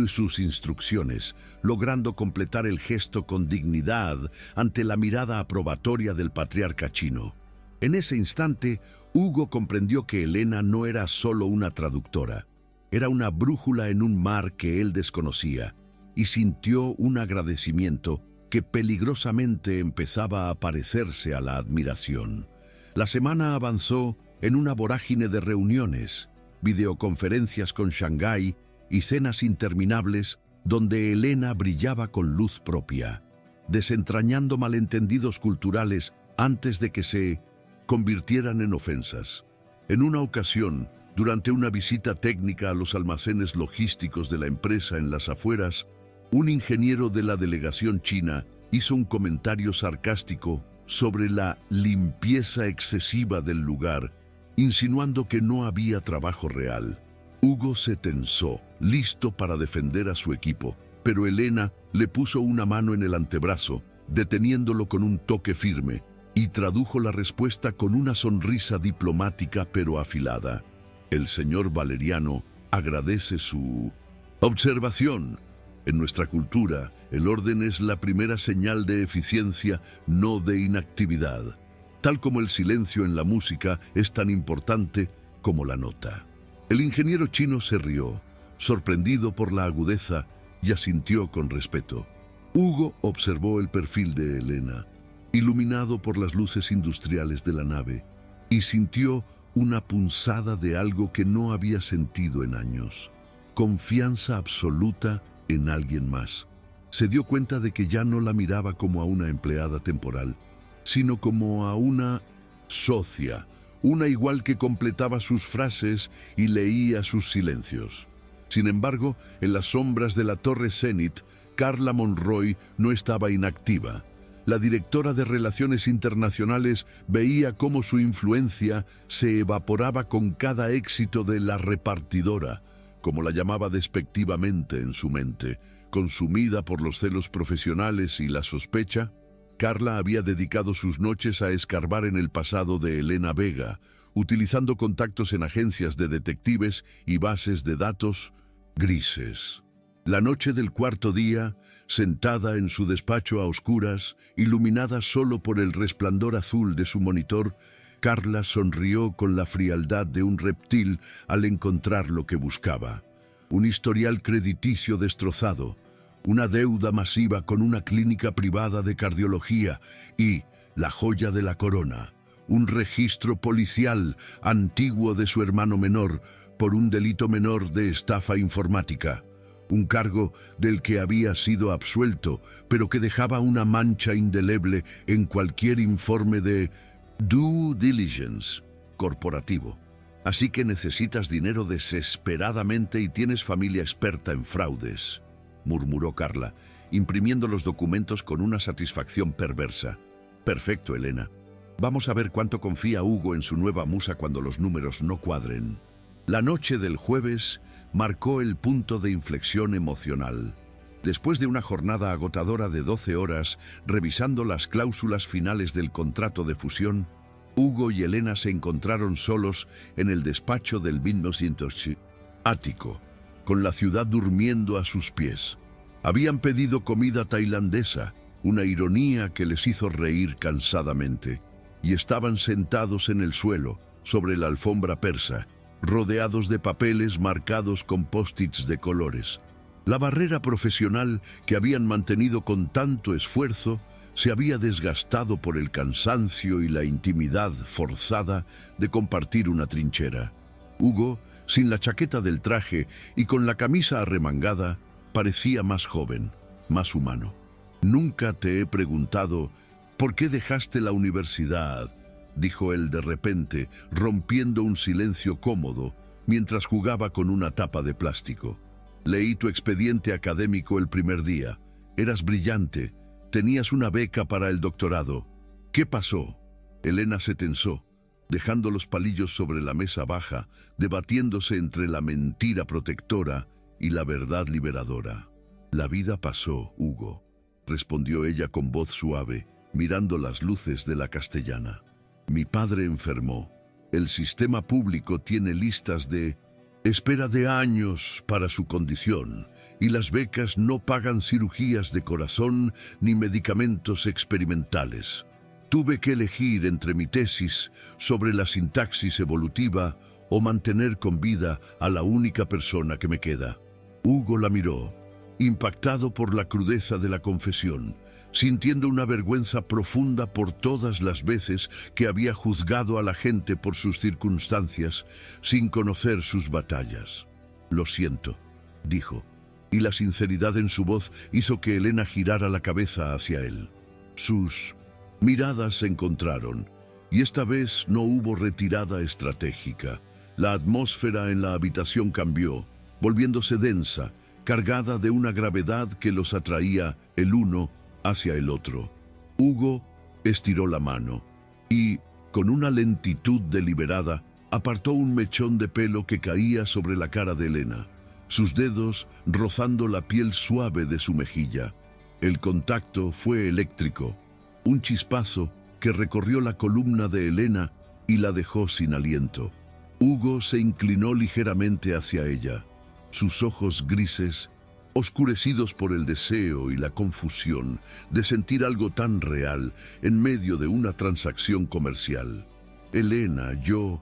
sus instrucciones, logrando completar el gesto con dignidad ante la mirada aprobatoria del patriarca chino. En ese instante, Hugo comprendió que Elena no era solo una traductora, era una brújula en un mar que él desconocía, y sintió un agradecimiento que peligrosamente empezaba a parecerse a la admiración. La semana avanzó en una vorágine de reuniones, videoconferencias con Shanghái y cenas interminables donde Elena brillaba con luz propia, desentrañando malentendidos culturales antes de que se convirtieran en ofensas. En una ocasión, durante una visita técnica a los almacenes logísticos de la empresa en las afueras, un ingeniero de la delegación china hizo un comentario sarcástico sobre la limpieza excesiva del lugar, insinuando que no había trabajo real. Hugo se tensó, listo para defender a su equipo, pero Elena le puso una mano en el antebrazo, deteniéndolo con un toque firme, y tradujo la respuesta con una sonrisa diplomática pero afilada. El señor Valeriano agradece su observación. En nuestra cultura, el orden es la primera señal de eficiencia, no de inactividad. Tal como el silencio en la música es tan importante como la nota. El ingeniero chino se rió, sorprendido por la agudeza, y asintió con respeto. Hugo observó el perfil de Elena, iluminado por las luces industriales de la nave, y sintió una punzada de algo que no había sentido en años. Confianza absoluta en alguien más. Se dio cuenta de que ya no la miraba como a una empleada temporal, sino como a una socia, una igual que completaba sus frases y leía sus silencios. Sin embargo, en las sombras de la Torre Zenit, Carla Monroy no estaba inactiva. La directora de Relaciones Internacionales veía cómo su influencia se evaporaba con cada éxito de la repartidora, como la llamaba despectivamente en su mente. Consumida por los celos profesionales y la sospecha, Carla había dedicado sus noches a escarbar en el pasado de Elena Vega, utilizando contactos en agencias de detectives y bases de datos grises. La noche del cuarto día, sentada en su despacho a oscuras, iluminada solo por el resplandor azul de su monitor, Carla sonrió con la frialdad de un reptil al encontrar lo que buscaba. Un historial crediticio destrozado, una deuda masiva con una clínica privada de cardiología y, la joya de la corona, un registro policial antiguo de su hermano menor por un delito menor de estafa informática. Un cargo del que había sido absuelto, pero que dejaba una mancha indeleble en cualquier informe de due diligence corporativo. Así que necesitas dinero desesperadamente y tienes familia experta en fraudes, murmuró Carla, imprimiendo los documentos con una satisfacción perversa. Perfecto, Elena. Vamos a ver cuánto confía Hugo en su nueva musa cuando los números no cuadren. La noche del jueves marcó el punto de inflexión emocional. Después de una jornada agotadora de 12 horas, revisando las cláusulas finales del contrato de fusión, Hugo y Elena se encontraron solos en el despacho del 1900 ático, con la ciudad durmiendo a sus pies. Habían pedido comida tailandesa, una ironía que les hizo reír cansadamente, y estaban sentados en el suelo, sobre la alfombra persa, rodeados de papeles marcados con post-its de colores. La barrera profesional que habían mantenido con tanto esfuerzo se había desgastado por el cansancio y la intimidad forzada de compartir una trinchera. Hugo, sin la chaqueta del traje y con la camisa arremangada, parecía más joven, más humano. Nunca te he preguntado ¿por qué dejaste la universidad?, dijo él de repente, rompiendo un silencio cómodo mientras jugaba con una tapa de plástico. Leí tu expediente académico el primer día. Eras brillante. Tenías una beca para el doctorado. ¿Qué pasó? Elena se tensó, dejando los palillos sobre la mesa baja, debatiéndose entre la mentira protectora y la verdad liberadora. La vida pasó, Hugo, respondió ella con voz suave, mirando las luces de la Castellana. Mi padre enfermó. El sistema público tiene listas de espera de años para su condición y las becas no pagan cirugías de corazón ni medicamentos experimentales. Tuve que elegir entre mi tesis sobre la sintaxis evolutiva o mantener con vida a la única persona que me queda. Hugo la miró, impactado por la crudeza de la confesión, sintiendo una vergüenza profunda por todas las veces que había juzgado a la gente por sus circunstancias sin conocer sus batallas. Lo siento, dijo, y la sinceridad en su voz hizo que Elena girara la cabeza hacia él. Sus miradas se encontraron, y esta vez no hubo retirada estratégica. La atmósfera en la habitación cambió, volviéndose densa, cargada de una gravedad que los atraía el uno hacia el otro. Hugo estiró la mano y, con una lentitud deliberada, apartó un mechón de pelo que caía sobre la cara de Elena, sus dedos rozando la piel suave de su mejilla. El contacto fue eléctrico, un chispazo que recorrió la columna de Elena y la dejó sin aliento. Hugo se inclinó ligeramente hacia ella. Sus ojos grises, oscurecidos por el deseo y la confusión de sentir algo tan real en medio de una transacción comercial. «Elena, yo»,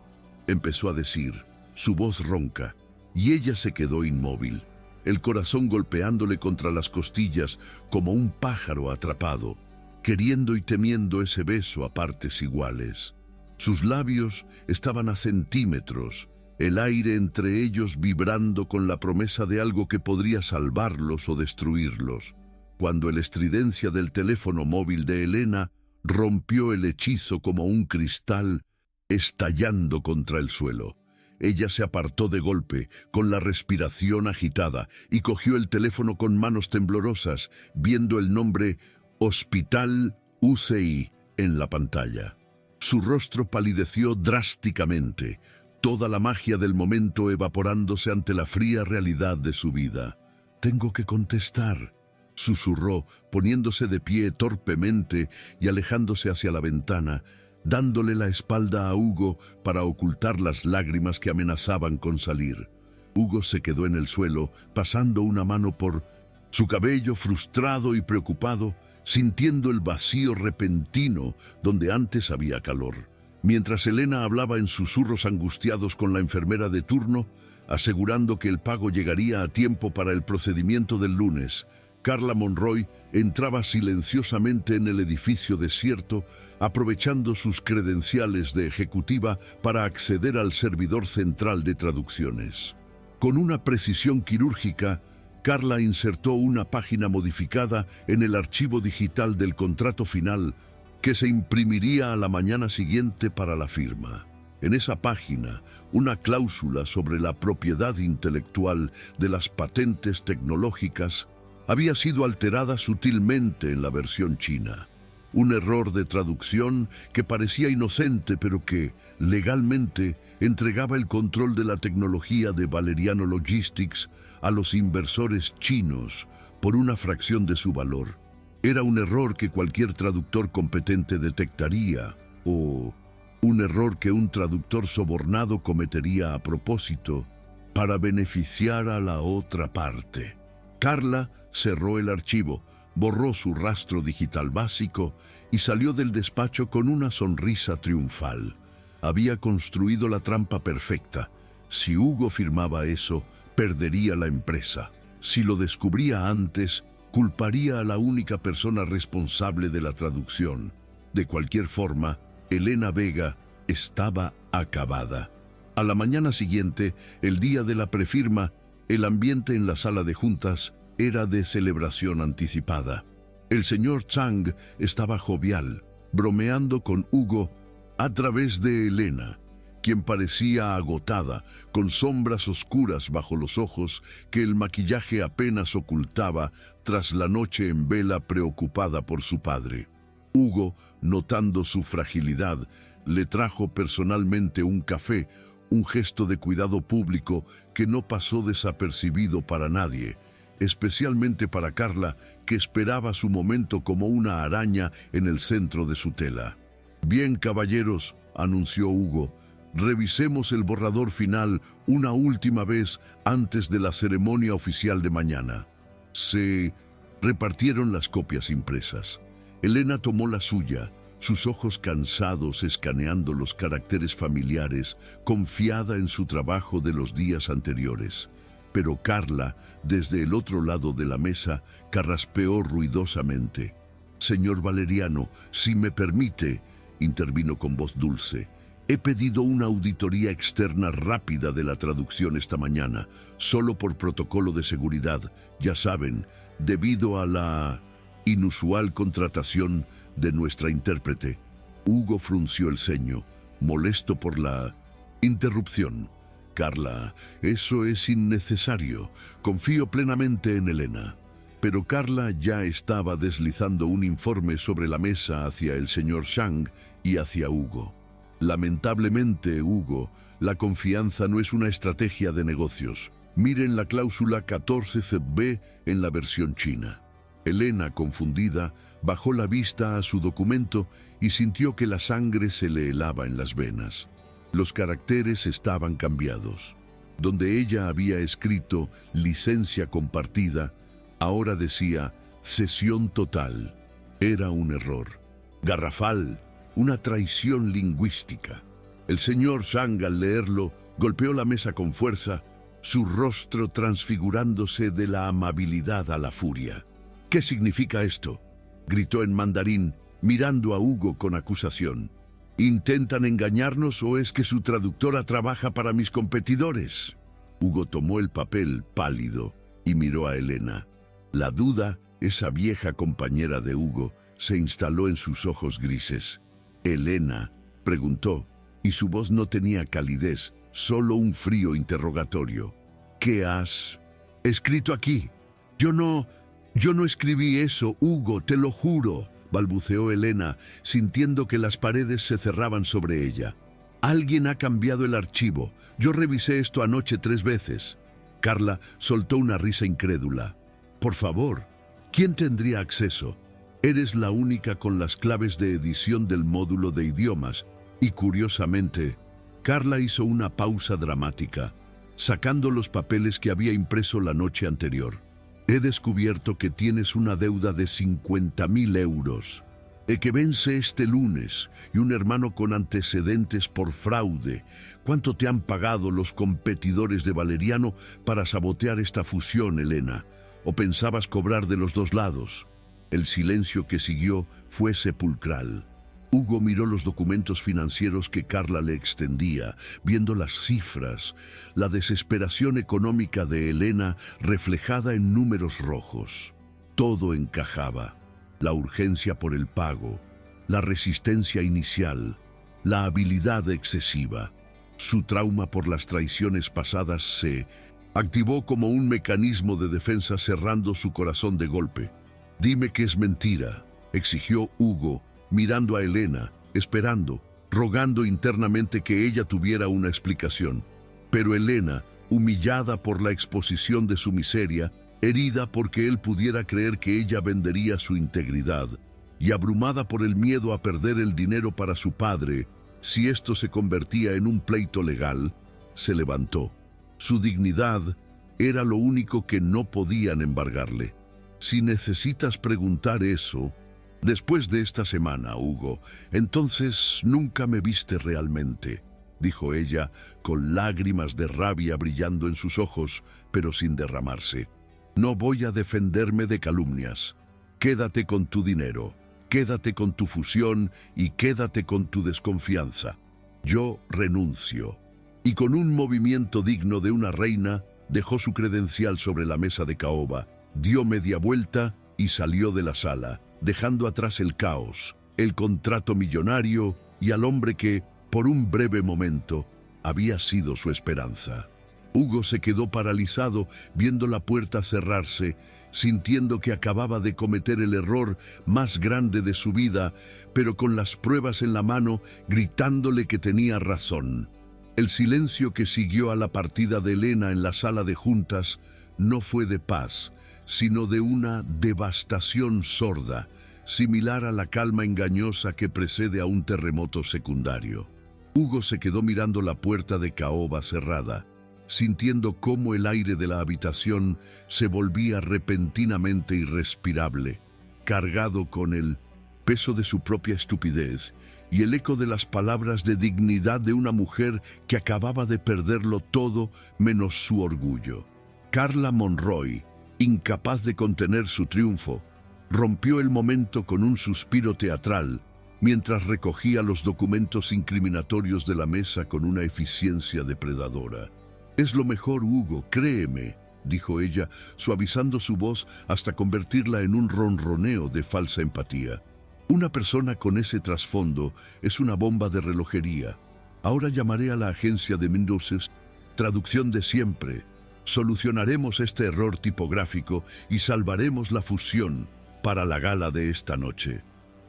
empezó a decir, su voz ronca, y ella se quedó inmóvil, el corazón golpeándole contra las costillas como un pájaro atrapado, queriendo y temiendo ese beso a partes iguales. Sus labios estaban a centímetros, el aire entre ellos vibrando con la promesa de algo que podría salvarlos o destruirlos, cuando la estridencia del teléfono móvil de Elena rompió el hechizo como un cristal estallando contra el suelo. Ella se apartó de golpe, con la respiración agitada, y cogió el teléfono con manos temblorosas, viendo el nombre Hospital UCI en la pantalla. Su rostro palideció drásticamente, toda la magia del momento evaporándose ante la fría realidad de su vida. «Tengo que contestar», susurró, poniéndose de pie torpemente y alejándose hacia la ventana, dándole la espalda a Hugo para ocultar las lágrimas que amenazaban con salir. Hugo se quedó en el suelo, pasando una mano por su cabello, frustrado y preocupado, sintiendo el vacío repentino donde antes había calor. Mientras Elena hablaba en susurros angustiados con la enfermera de turno, asegurando que el pago llegaría a tiempo para el procedimiento del lunes, Carla Monroy entraba silenciosamente en el edificio desierto, aprovechando sus credenciales de ejecutiva para acceder al servidor central de traducciones. Con una precisión quirúrgica, Carla insertó una página modificada en el archivo digital del contrato final que se imprimiría a la mañana siguiente para la firma. En esa página, una cláusula sobre la propiedad intelectual de las patentes tecnológicas había sido alterada sutilmente en la versión china. Un error de traducción que parecía inocente, pero que, legalmente, entregaba el control de la tecnología de Valeriano Logistics a los inversores chinos por una fracción de su valor. Era un error que cualquier traductor competente detectaría, o un error que un traductor sobornado cometería a propósito para beneficiar a la otra parte. Carla cerró el archivo, borró su rastro digital básico y salió del despacho con una sonrisa triunfal. Había construido la trampa perfecta. Si Hugo firmaba eso, perdería la empresa. Si lo descubría antes, culparía a la única persona responsable de la traducción. De cualquier forma, Elena Vega estaba acabada. A la mañana siguiente, el día de la prefirma, el ambiente en la sala de juntas era de celebración anticipada. El señor Chang estaba jovial, bromeando con Hugo a través de Elena, quien parecía agotada, con sombras oscuras bajo los ojos que el maquillaje apenas ocultaba tras la noche en vela preocupada por su padre. Hugo, notando su fragilidad, le trajo personalmente un café, un gesto de cuidado público que no pasó desapercibido para nadie, especialmente para Carla, que esperaba su momento como una araña en el centro de su tela. «Bien, caballeros», anunció Hugo, «revisemos el borrador final una última vez antes de la ceremonia oficial de mañana». Se repartieron las copias impresas. Elena tomó la suya, sus ojos cansados escaneando los caracteres familiares, confiada en su trabajo de los días anteriores. Pero Carla, desde el otro lado de la mesa, carraspeó ruidosamente. «Señor Valeriano, si me permite», intervino con voz dulce, «he pedido una auditoría externa rápida de la traducción esta mañana, solo por protocolo de seguridad, ya saben, debido a la inusual contratación de nuestra intérprete». Hugo frunció el ceño, molesto por la interrupción. «Carla, eso es innecesario. Confío plenamente en Elena». Pero Carla ya estaba deslizando un informe sobre la mesa hacia el señor Chang y hacia Hugo. «Lamentablemente, Hugo, la confianza no es una estrategia de negocios. Miren la cláusula 14CB en la versión china». Elena, confundida, bajó la vista a su documento y sintió que la sangre se le helaba en las venas. Los caracteres estaban cambiados. Donde ella había escrito licencia compartida, ahora decía cesión total. Era un error. Garrafal, una traición lingüística. El señor Zhang, al leerlo, golpeó la mesa con fuerza, su rostro transfigurándose de la amabilidad a la furia. «¿Qué significa esto?», gritó en mandarín, mirando a Hugo con acusación. «¿Intentan engañarnos o es que su traductora trabaja para mis competidores?». Hugo tomó el papel pálido y miró a Elena. La duda, esa vieja compañera de Hugo, se instaló en sus ojos grises. «Elena», preguntó, y su voz no tenía calidez, solo un frío interrogatorio. «¿Qué has escrito aquí?». Yo no escribí eso, Hugo, te lo juro», balbuceó Elena, sintiendo que las paredes se cerraban sobre ella. «Alguien ha cambiado el archivo. Yo revisé esto anoche 3 veces». Carla soltó una risa incrédula. «Por favor, ¿quién tendría acceso? Eres la única con las claves de edición del módulo de idiomas». Y curiosamente, Carla hizo una pausa dramática, sacando los papeles que había impreso la noche anterior. «He descubierto que tienes una deuda de 50.000 euros, que vence este lunes, y un hermano con antecedentes por fraude. ¿Cuánto te han pagado los competidores de Valeriano para sabotear esta fusión, Elena? ¿O pensabas cobrar de los 2 lados?» El silencio que siguió fue sepulcral. Hugo miró los documentos financieros que Carla le extendía, viendo las cifras, la desesperación económica de Elena reflejada en números rojos. Todo encajaba: la urgencia por el pago, la resistencia inicial, la habilidad excesiva. Su trauma por las traiciones pasadas se activó como un mecanismo de defensa, cerrando su corazón de golpe. «Dime que es mentira», exigió Hugo, mirando a Elena, esperando, rogando internamente que ella tuviera una explicación. Pero Elena, humillada por la exposición de su miseria, herida porque él pudiera creer que ella vendería su integridad, y abrumada por el miedo a perder el dinero para su padre, si esto se convertía en un pleito legal, se levantó. Su dignidad era lo único que no podían embargarle. «Si necesitas preguntar eso, después de esta semana, Hugo, entonces nunca me viste realmente», dijo ella, con lágrimas de rabia brillando en sus ojos, pero sin derramarse. «No voy a defenderme de calumnias. Quédate con tu dinero, quédate con tu fusión y quédate con tu desconfianza. Yo renuncio». Y con un movimiento digno de una reina, dejó su credencial sobre la mesa de caoba, dio media vuelta y salió de la sala, dejando atrás el caos, el contrato millonario y al hombre que, por un breve momento, había sido su esperanza. Hugo se quedó paralizado viendo la puerta cerrarse, sintiendo que acababa de cometer el error más grande de su vida, pero con las pruebas en la mano, gritándole que tenía razón. El silencio que siguió a la partida de Elena en la sala de juntas no fue de paz, sino de una devastación sorda, similar a la calma engañosa que precede a un terremoto secundario. Hugo se quedó mirando la puerta de caoba cerrada, sintiendo cómo el aire de la habitación se volvía repentinamente irrespirable, cargado con el peso de su propia estupidez y el eco de las palabras de dignidad de una mujer que acababa de perderlo todo menos su orgullo. Carla Monroy, incapaz de contener su triunfo, rompió el momento con un suspiro teatral mientras recogía los documentos incriminatorios de la mesa con una eficiencia depredadora. «Es lo mejor, Hugo, créeme», dijo ella, suavizando su voz hasta convertirla en un ronroneo de falsa empatía. «Una persona con ese trasfondo es una bomba de relojería. Ahora llamaré a la agencia de Mendoza, traducción de siempre. Solucionaremos este error tipográfico y salvaremos la fusión para la gala de esta noche».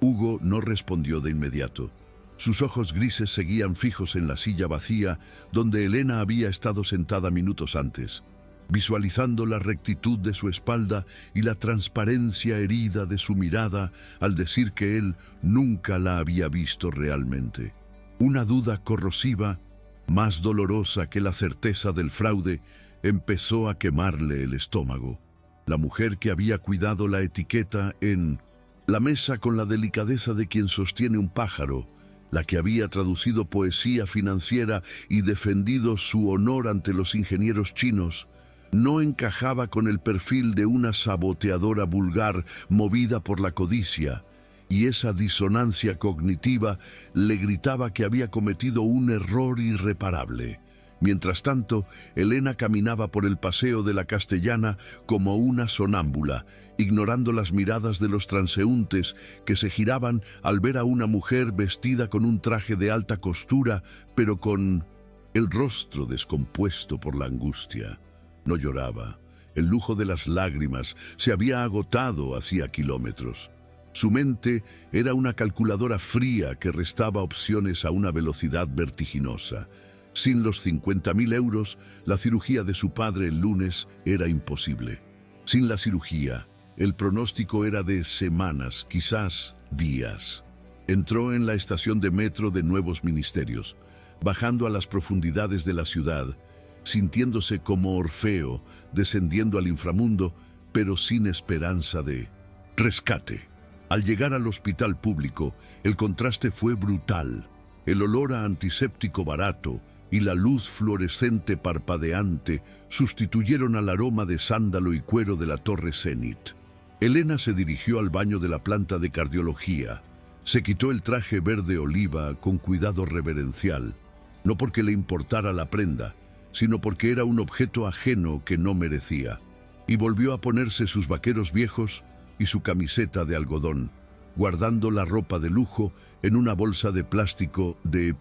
Hugo no respondió de inmediato. Sus ojos grises seguían fijos en la silla vacía donde Elena había estado sentada minutos antes. visualizando la rectitud de su espalda y la transparencia herida de su mirada al decir que él nunca la había visto realmente. Una duda corrosiva, más dolorosa que la certeza del fraude, empezó a quemarle el estómago. La mujer que había cuidado la etiqueta en la mesa con la delicadeza de quien sostiene un pájaro, la que había traducido poesía financiera y defendido su honor ante los ingenieros chinos, no encajaba con el perfil de una saboteadora vulgar movida por la codicia, y esa disonancia cognitiva le gritaba que había cometido un error irreparable. Mientras tanto, Elena caminaba por el paseo de la Castellana como una sonámbula, ignorando las miradas de los transeúntes que se giraban al ver a una mujer vestida con un traje de alta costura, pero con el rostro descompuesto por la angustia. No lloraba. El lujo de las lágrimas se había agotado hacía kilómetros. Su mente era una calculadora fría que restaba opciones a una velocidad vertiginosa. Sin los 50.000 euros, la cirugía de su padre el lunes era imposible. Sin la cirugía, el pronóstico era de semanas, quizás días. Entró en la estación de metro de Nuevos Ministerios, bajando a las profundidades de la ciudad, sintiéndose como Orfeo, descendiendo al inframundo, pero sin esperanza de rescate. Al llegar al hospital público, el contraste fue brutal. El olor a antiséptico barato y la luz fluorescente parpadeante sustituyeron al aroma de sándalo y cuero de la Torre Zenit. Elena se dirigió al baño de la planta de cardiología. Se quitó el traje verde oliva con cuidado reverencial, no porque le importara la prenda, sino porque era un objeto ajeno que no merecía, y volvió a ponerse sus vaqueros viejos y su camiseta de algodón, guardando la ropa de lujo en una bolsa de plástico de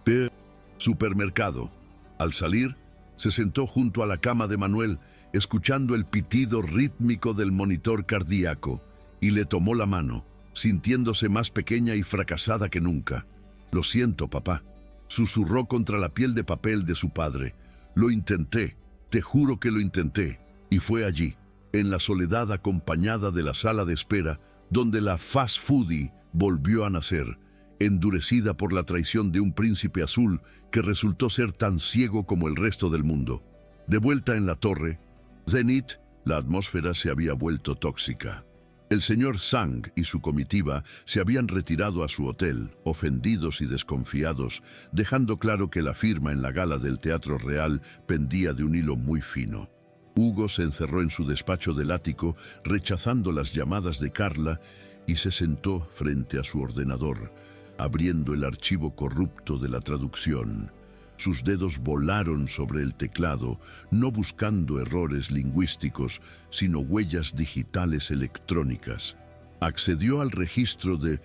supermercado. Al salir, se sentó junto a la cama de Manuel, escuchando el pitido rítmico del monitor cardíaco, y le tomó la mano, sintiéndose más pequeña y fracasada que nunca. «Lo siento, papá», susurró contra la piel de papel de su padre. «Lo intenté, te juro que lo intenté». Y fue allí, en la soledad acompañada de la sala de espera, donde la fast foodie volvió a nacer, endurecida por la traición de un príncipe azul que resultó ser tan ciego como el resto del mundo. De vuelta en la torre Zenit, la atmósfera se había vuelto tóxica. El señor Zhang y su comitiva se habían retirado a su hotel, ofendidos y desconfiados, dejando claro que la firma en la gala del Teatro Real pendía de un hilo muy fino. Hugo se encerró en su despacho del ático, rechazando las llamadas de Carla, y se sentó frente a su ordenador, abriendo el archivo corrupto de la traducción. Sus dedos volaron sobre el teclado, no buscando errores lingüísticos, sino huellas digitales electrónicas. Accedió al registro de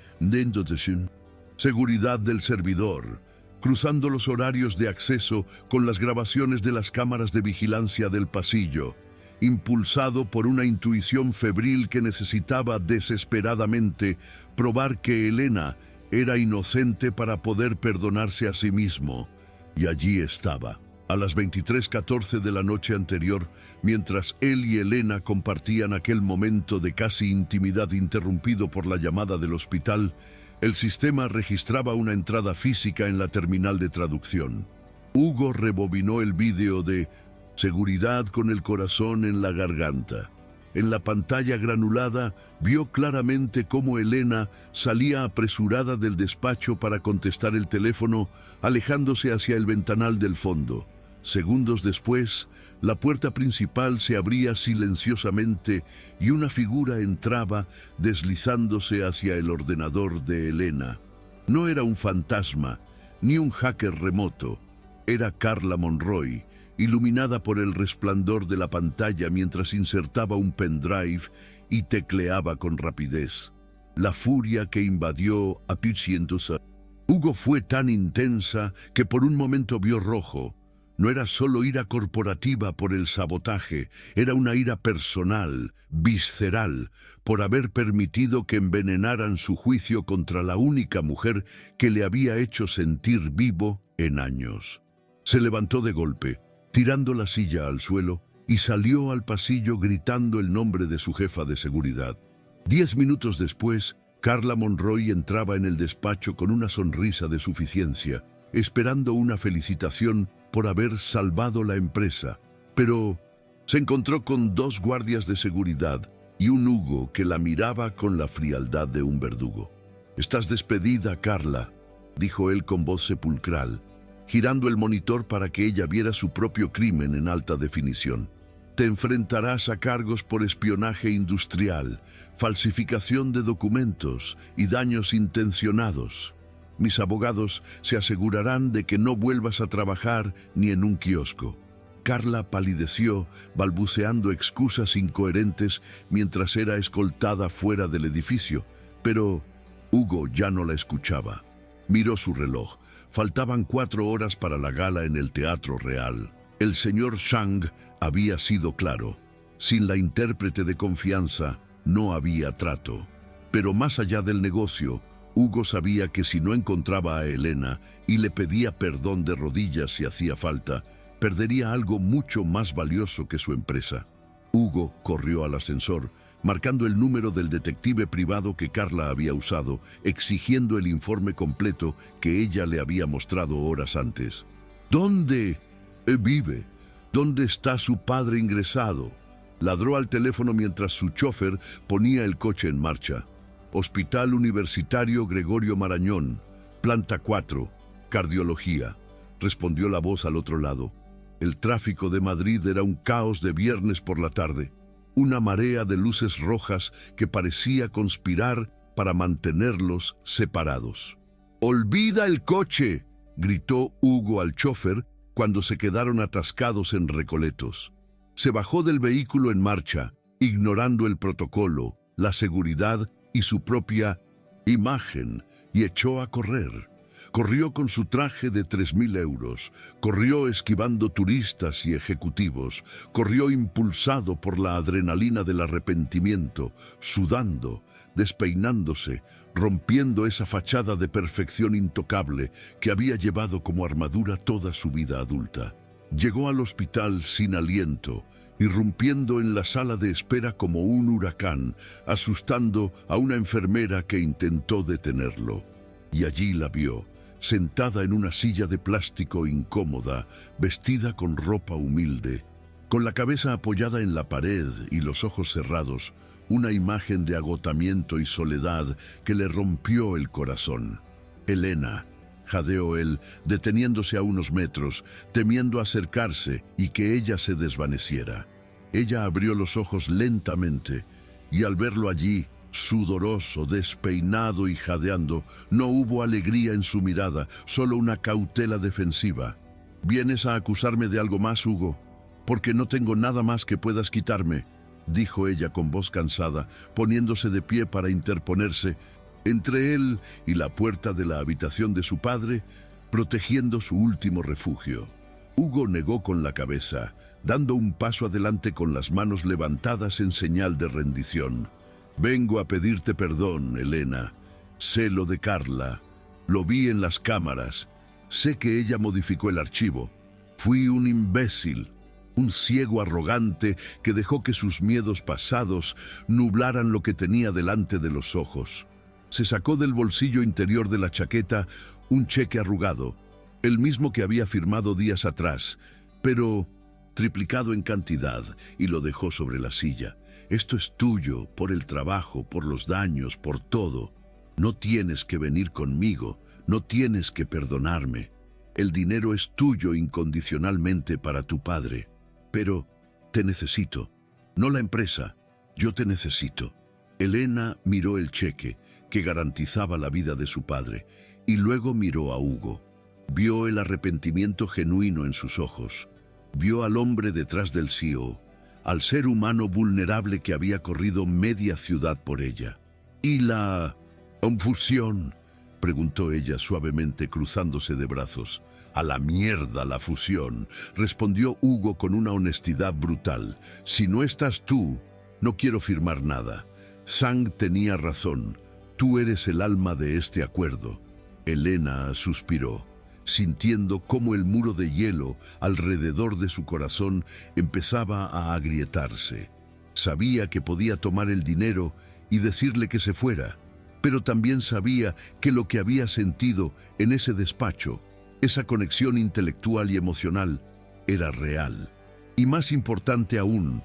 seguridad del servidor, cruzando los horarios de acceso con las grabaciones de las cámaras de vigilancia del pasillo, impulsado por una intuición febril que necesitaba desesperadamente probar que Elena era inocente para poder perdonarse a sí mismo. Y allí estaba, a las 23:14 de la noche anterior, mientras él y Elena compartían aquel momento de casi intimidad interrumpido por la llamada del hospital, el sistema registraba una entrada física en la terminal de traducción. Hugo rebobinó el vídeo de Seguridad con el corazón en la garganta. En la pantalla granulada vio claramente cómo Elena salía apresurada del despacho para contestar el teléfono, alejándose hacia el ventanal del fondo. Segundos después, la puerta principal se abría silenciosamente y una figura entraba deslizándose hacia el ordenador de Elena. No era un fantasma, ni un hacker remoto. Era Carla Monroy, iluminada por el resplandor de la pantalla mientras insertaba un pendrive y tecleaba con rapidez. La furia que invadió a Pichientosa. Hugo fue tan intensa que por un momento vio rojo. No era solo ira corporativa por el sabotaje, era una ira personal, visceral, por haber permitido que envenenaran su juicio contra la única mujer que le había hecho sentir vivo en años. Se levantó de golpe, tirando la silla al suelo, y salió al pasillo gritando el nombre de su jefa de seguridad. 10 minutos después, Carla Monroy entraba en el despacho con una sonrisa de suficiencia, esperando una felicitación por haber salvado la empresa. Pero se encontró con 2 guardias de seguridad y un Hugo que la miraba con la frialdad de un verdugo. «Estás despedida, Carla», dijo él con voz sepulcral, girando el monitor para que ella viera su propio crimen en alta definición. «Te enfrentarás a cargos por espionaje industrial, falsificación de documentos y daños intencionados. Mis abogados se asegurarán de que no vuelvas a trabajar ni en un kiosco». Carla palideció, balbuceando excusas incoherentes mientras era escoltada fuera del edificio, pero Hugo ya no la escuchaba. Miró su reloj. Faltaban 4 horas para la gala en el Teatro Real. El señor Shang había sido claro. Sin la intérprete de confianza, no había trato. Pero más allá del negocio, Hugo sabía que si no encontraba a Elena y le pedía perdón de rodillas si hacía falta, perdería algo mucho más valioso que su empresa. Hugo corrió al ascensor, marcando el número del detective privado que Carla había usado, exigiendo el informe completo que ella le había mostrado horas antes. «¿Dónde vive? ¿Dónde está su padre ingresado?», ladró al teléfono mientras su chofer ponía el coche en marcha. «Hospital Universitario Gregorio Marañón, planta 4, cardiología», respondió la voz al otro lado. El tráfico de Madrid era un caos de viernes por la tarde, una marea de luces rojas que parecía conspirar para mantenerlos separados. «¡Olvida el coche!», gritó Hugo al chofer cuando se quedaron atascados en Recoletos. Se bajó del vehículo en marcha, ignorando el protocolo, la seguridad y su propia imagen, y echó a correr. Corrió con su traje de 3.000 euros, corrió esquivando turistas y ejecutivos, corrió impulsado por la adrenalina del arrepentimiento, sudando, despeinándose, rompiendo esa fachada de perfección intocable que había llevado como armadura toda su vida adulta. Llegó al hospital sin aliento, irrumpiendo en la sala de espera como un huracán, asustando a una enfermera que intentó detenerlo. Y allí la vio, sentada en una silla de plástico incómoda, vestida con ropa humilde, con la cabeza apoyada en la pared y los ojos cerrados, una imagen de agotamiento y soledad que le rompió el corazón. «Elena», jadeó él, deteniéndose a unos metros, temiendo acercarse y que ella se desvaneciera. Ella abrió los ojos lentamente, y al verlo allí, sudoroso, despeinado y jadeando, no hubo alegría en su mirada, solo una cautela defensiva. «¿Vienes a acusarme de algo más, Hugo? Porque no tengo nada más que puedas quitarme», dijo ella con voz cansada, poniéndose de pie para interponerse entre él y la puerta de la habitación de su padre, protegiendo su último refugio. Hugo negó con la cabeza, dando un paso adelante con las manos levantadas en señal de rendición. «Vengo a pedirte perdón, Elena. Sé lo de Carla. Lo vi en las cámaras. Sé que ella modificó el archivo. Fui un imbécil, un ciego arrogante que dejó que sus miedos pasados nublaran lo que tenía delante de los ojos». Se sacó del bolsillo interior de la chaqueta un cheque arrugado, el mismo que había firmado días atrás, pero triplicado en cantidad, y lo dejó sobre la silla. «Esto es tuyo, por el trabajo, por los daños, por todo. No tienes que venir conmigo, no tienes que perdonarme. El dinero es tuyo incondicionalmente para tu padre. Pero te necesito, no la empresa, yo te necesito». Elena miró el cheque, que garantizaba la vida de su padre, y luego miró a Hugo. Vio el arrepentimiento genuino en sus ojos. Vio al hombre detrás del CEO, al ser humano vulnerable que había corrido media ciudad por ella. «¿Y la fusión?», preguntó ella suavemente, cruzándose de brazos. «A la mierda la fusión», respondió Hugo con una honestidad brutal. «Si no estás tú, no quiero firmar nada. Sang tenía razón. Tú eres el alma de este acuerdo». Elena suspiró. sintiendo cómo el muro de hielo alrededor de su corazón empezaba a agrietarse. Sabía que podía tomar el dinero y decirle que se fuera, pero también sabía que lo que había sentido en ese despacho, esa conexión intelectual y emocional, era real. Y más importante aún,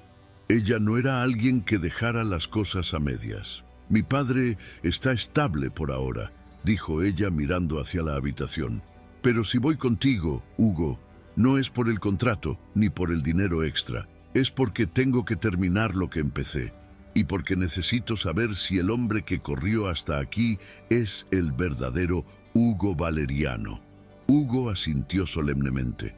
ella no era alguien que dejara las cosas a medias. «Mi padre está estable por ahora», dijo ella mirando hacia la habitación. «Pero si voy contigo, Hugo, no es por el contrato ni por el dinero extra. Es porque tengo que terminar lo que empecé. Y porque necesito saber si el hombre que corrió hasta aquí es el verdadero Hugo Valeriano». Hugo asintió solemnemente.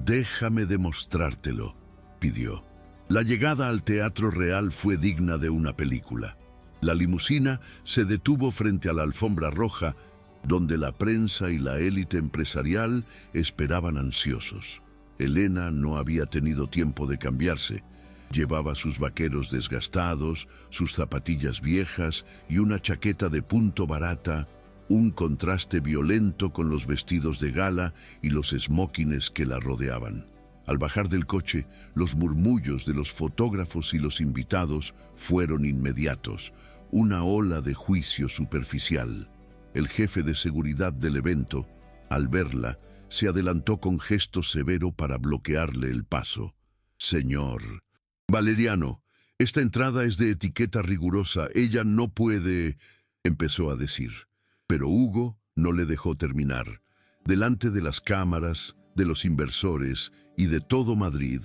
«Déjame demostrártelo», pidió. La llegada al Teatro Real fue digna de una película. La limusina se detuvo frente a la alfombra roja, donde la prensa y la élite empresarial esperaban ansiosos. Elena no había tenido tiempo de cambiarse. Llevaba sus vaqueros desgastados, sus zapatillas viejas y una chaqueta de punto barata, un contraste violento con los vestidos de gala y los esmóquines que la rodeaban. Al bajar del coche, los murmullos de los fotógrafos y los invitados fueron inmediatos, una ola de juicio superficial. El jefe de seguridad del evento, al verla, se adelantó con gesto severo para bloquearle el paso. «Señor Valeriano, esta entrada es de etiqueta rigurosa. Ella no puede», empezó a decir. Pero Hugo no le dejó terminar. Delante de las cámaras, de los inversores y de todo Madrid,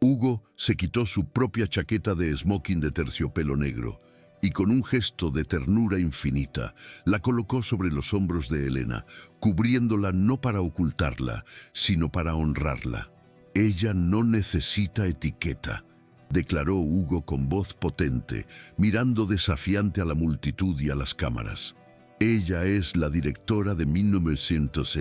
Hugo se quitó su propia chaqueta de smoking de terciopelo negro y con un gesto de ternura infinita la colocó sobre los hombros de Elena, cubriéndola no para ocultarla, sino para honrarla. «Ella no necesita etiqueta», declaró Hugo con voz potente, mirando desafiante a la multitud y a las cámaras. «Ella es la directora de 1900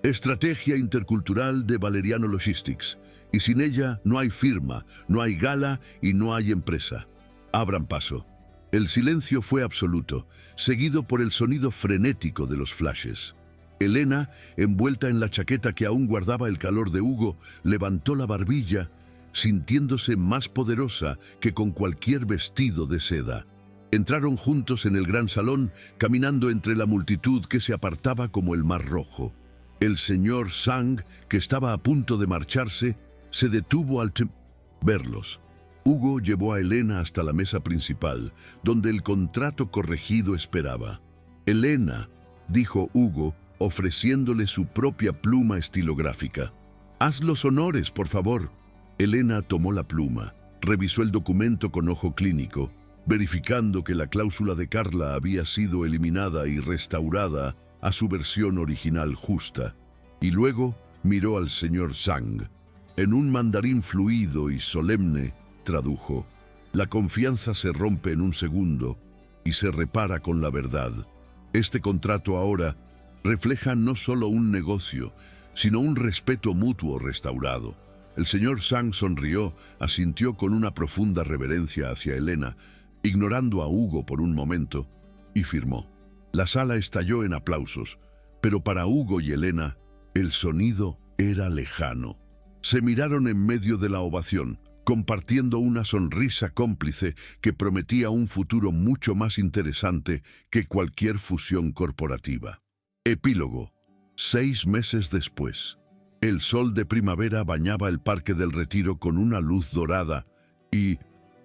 Estrategia Intercultural de Valeriano Logistics, y sin ella no hay firma, no hay gala y no hay empresa. Abran paso». El silencio fue absoluto, seguido por el sonido frenético de los flashes. Elena, envuelta en la chaqueta que aún guardaba el calor de Hugo, levantó la barbilla, sintiéndose más poderosa que con cualquier vestido de seda. Entraron juntos en el gran salón, caminando entre la multitud que se apartaba como el mar rojo. El señor Sang, que estaba a punto de marcharse, se detuvo al verlos. Hugo llevó a Elena hasta la mesa principal, donde el contrato corregido esperaba. «Elena», dijo Hugo, ofreciéndole su propia pluma estilográfica. «Haz los honores, por favor». Elena tomó la pluma, revisó el documento con ojo clínico, verificando que la cláusula de Carla había sido eliminada y restaurada a su versión original justa, y luego miró al señor Sang. En un mandarín fluido y solemne, tradujo: «La confianza se rompe en un segundo y se repara con la verdad. Este contrato ahora refleja no solo un negocio, sino un respeto mutuo restaurado». El señor Sang sonrió, asintió con una profunda reverencia hacia Elena, ignorando a Hugo por un momento, y firmó. La sala estalló en aplausos, pero para Hugo y Elena, el sonido era lejano. Se miraron en medio de la ovación, compartiendo una sonrisa cómplice que prometía un futuro mucho más interesante que cualquier fusión corporativa. Epílogo. 6 meses después. El sol de primavera bañaba el Parque del Retiro con una luz dorada y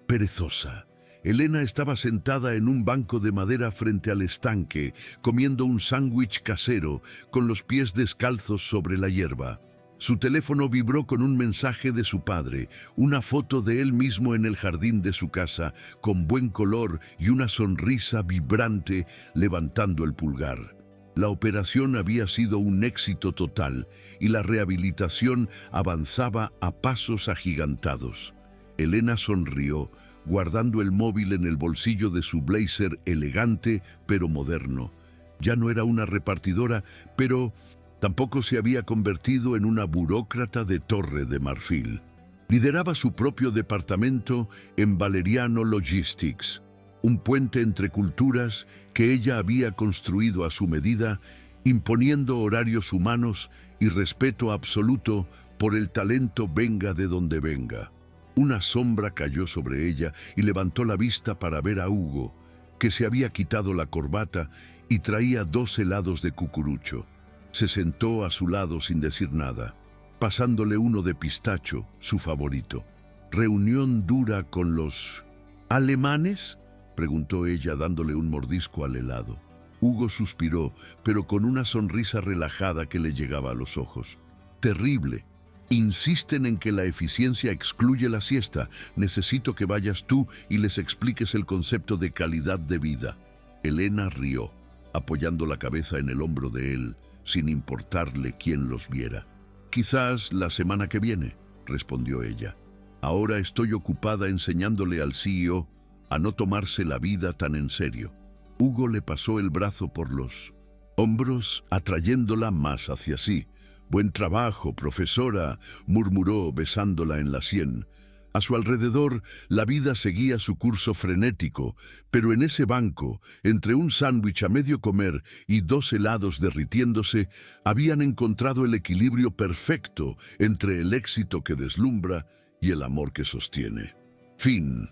perezosa. Elena estaba sentada en un banco de madera frente al estanque, comiendo un sándwich casero con los pies descalzos sobre la hierba. Su teléfono vibró con un mensaje de su padre, una foto de él mismo en el jardín de su casa, con buen color y una sonrisa vibrante levantando el pulgar. La operación había sido un éxito total y la rehabilitación avanzaba a pasos agigantados. Elena sonrió, guardando el móvil en el bolsillo de su blazer elegante pero moderno. Ya no era una repartidora, pero tampoco se había convertido en una burócrata de Torre de Marfil. Lideraba su propio departamento en Valeriano Logistics, un puente entre culturas que ella había construido a su medida imponiendo horarios humanos y respeto absoluto por el talento venga de donde venga. Una sombra cayó sobre ella y levantó la vista para ver a Hugo, que se había quitado la corbata y traía 2 helados de cucurucho. Se sentó a su lado sin decir nada, pasándole uno de pistacho, su favorito. ¿Reunión dura con los alemanes?, preguntó ella dándole un mordisco al helado. Hugo suspiró, pero con una sonrisa relajada que le llegaba a los ojos. Terrible. Insisten en que la eficiencia excluye la siesta. Necesito que vayas tú y les expliques el concepto de calidad de vida. Elena rió, apoyando la cabeza en el hombro de él, sin importarle quién los viera. Quizás la semana que viene, respondió ella. Ahora estoy ocupada enseñándole al CEO a no tomarse la vida tan en serio. Hugo le pasó el brazo por los hombros, atrayéndola más hacia sí. «Buen trabajo, profesora», murmuró besándola en la sien. A su alrededor, la vida seguía su curso frenético, pero en ese banco, entre un sándwich a medio comer y 2 helados derritiéndose, habían encontrado el equilibrio perfecto entre el éxito que deslumbra y el amor que sostiene. Fin.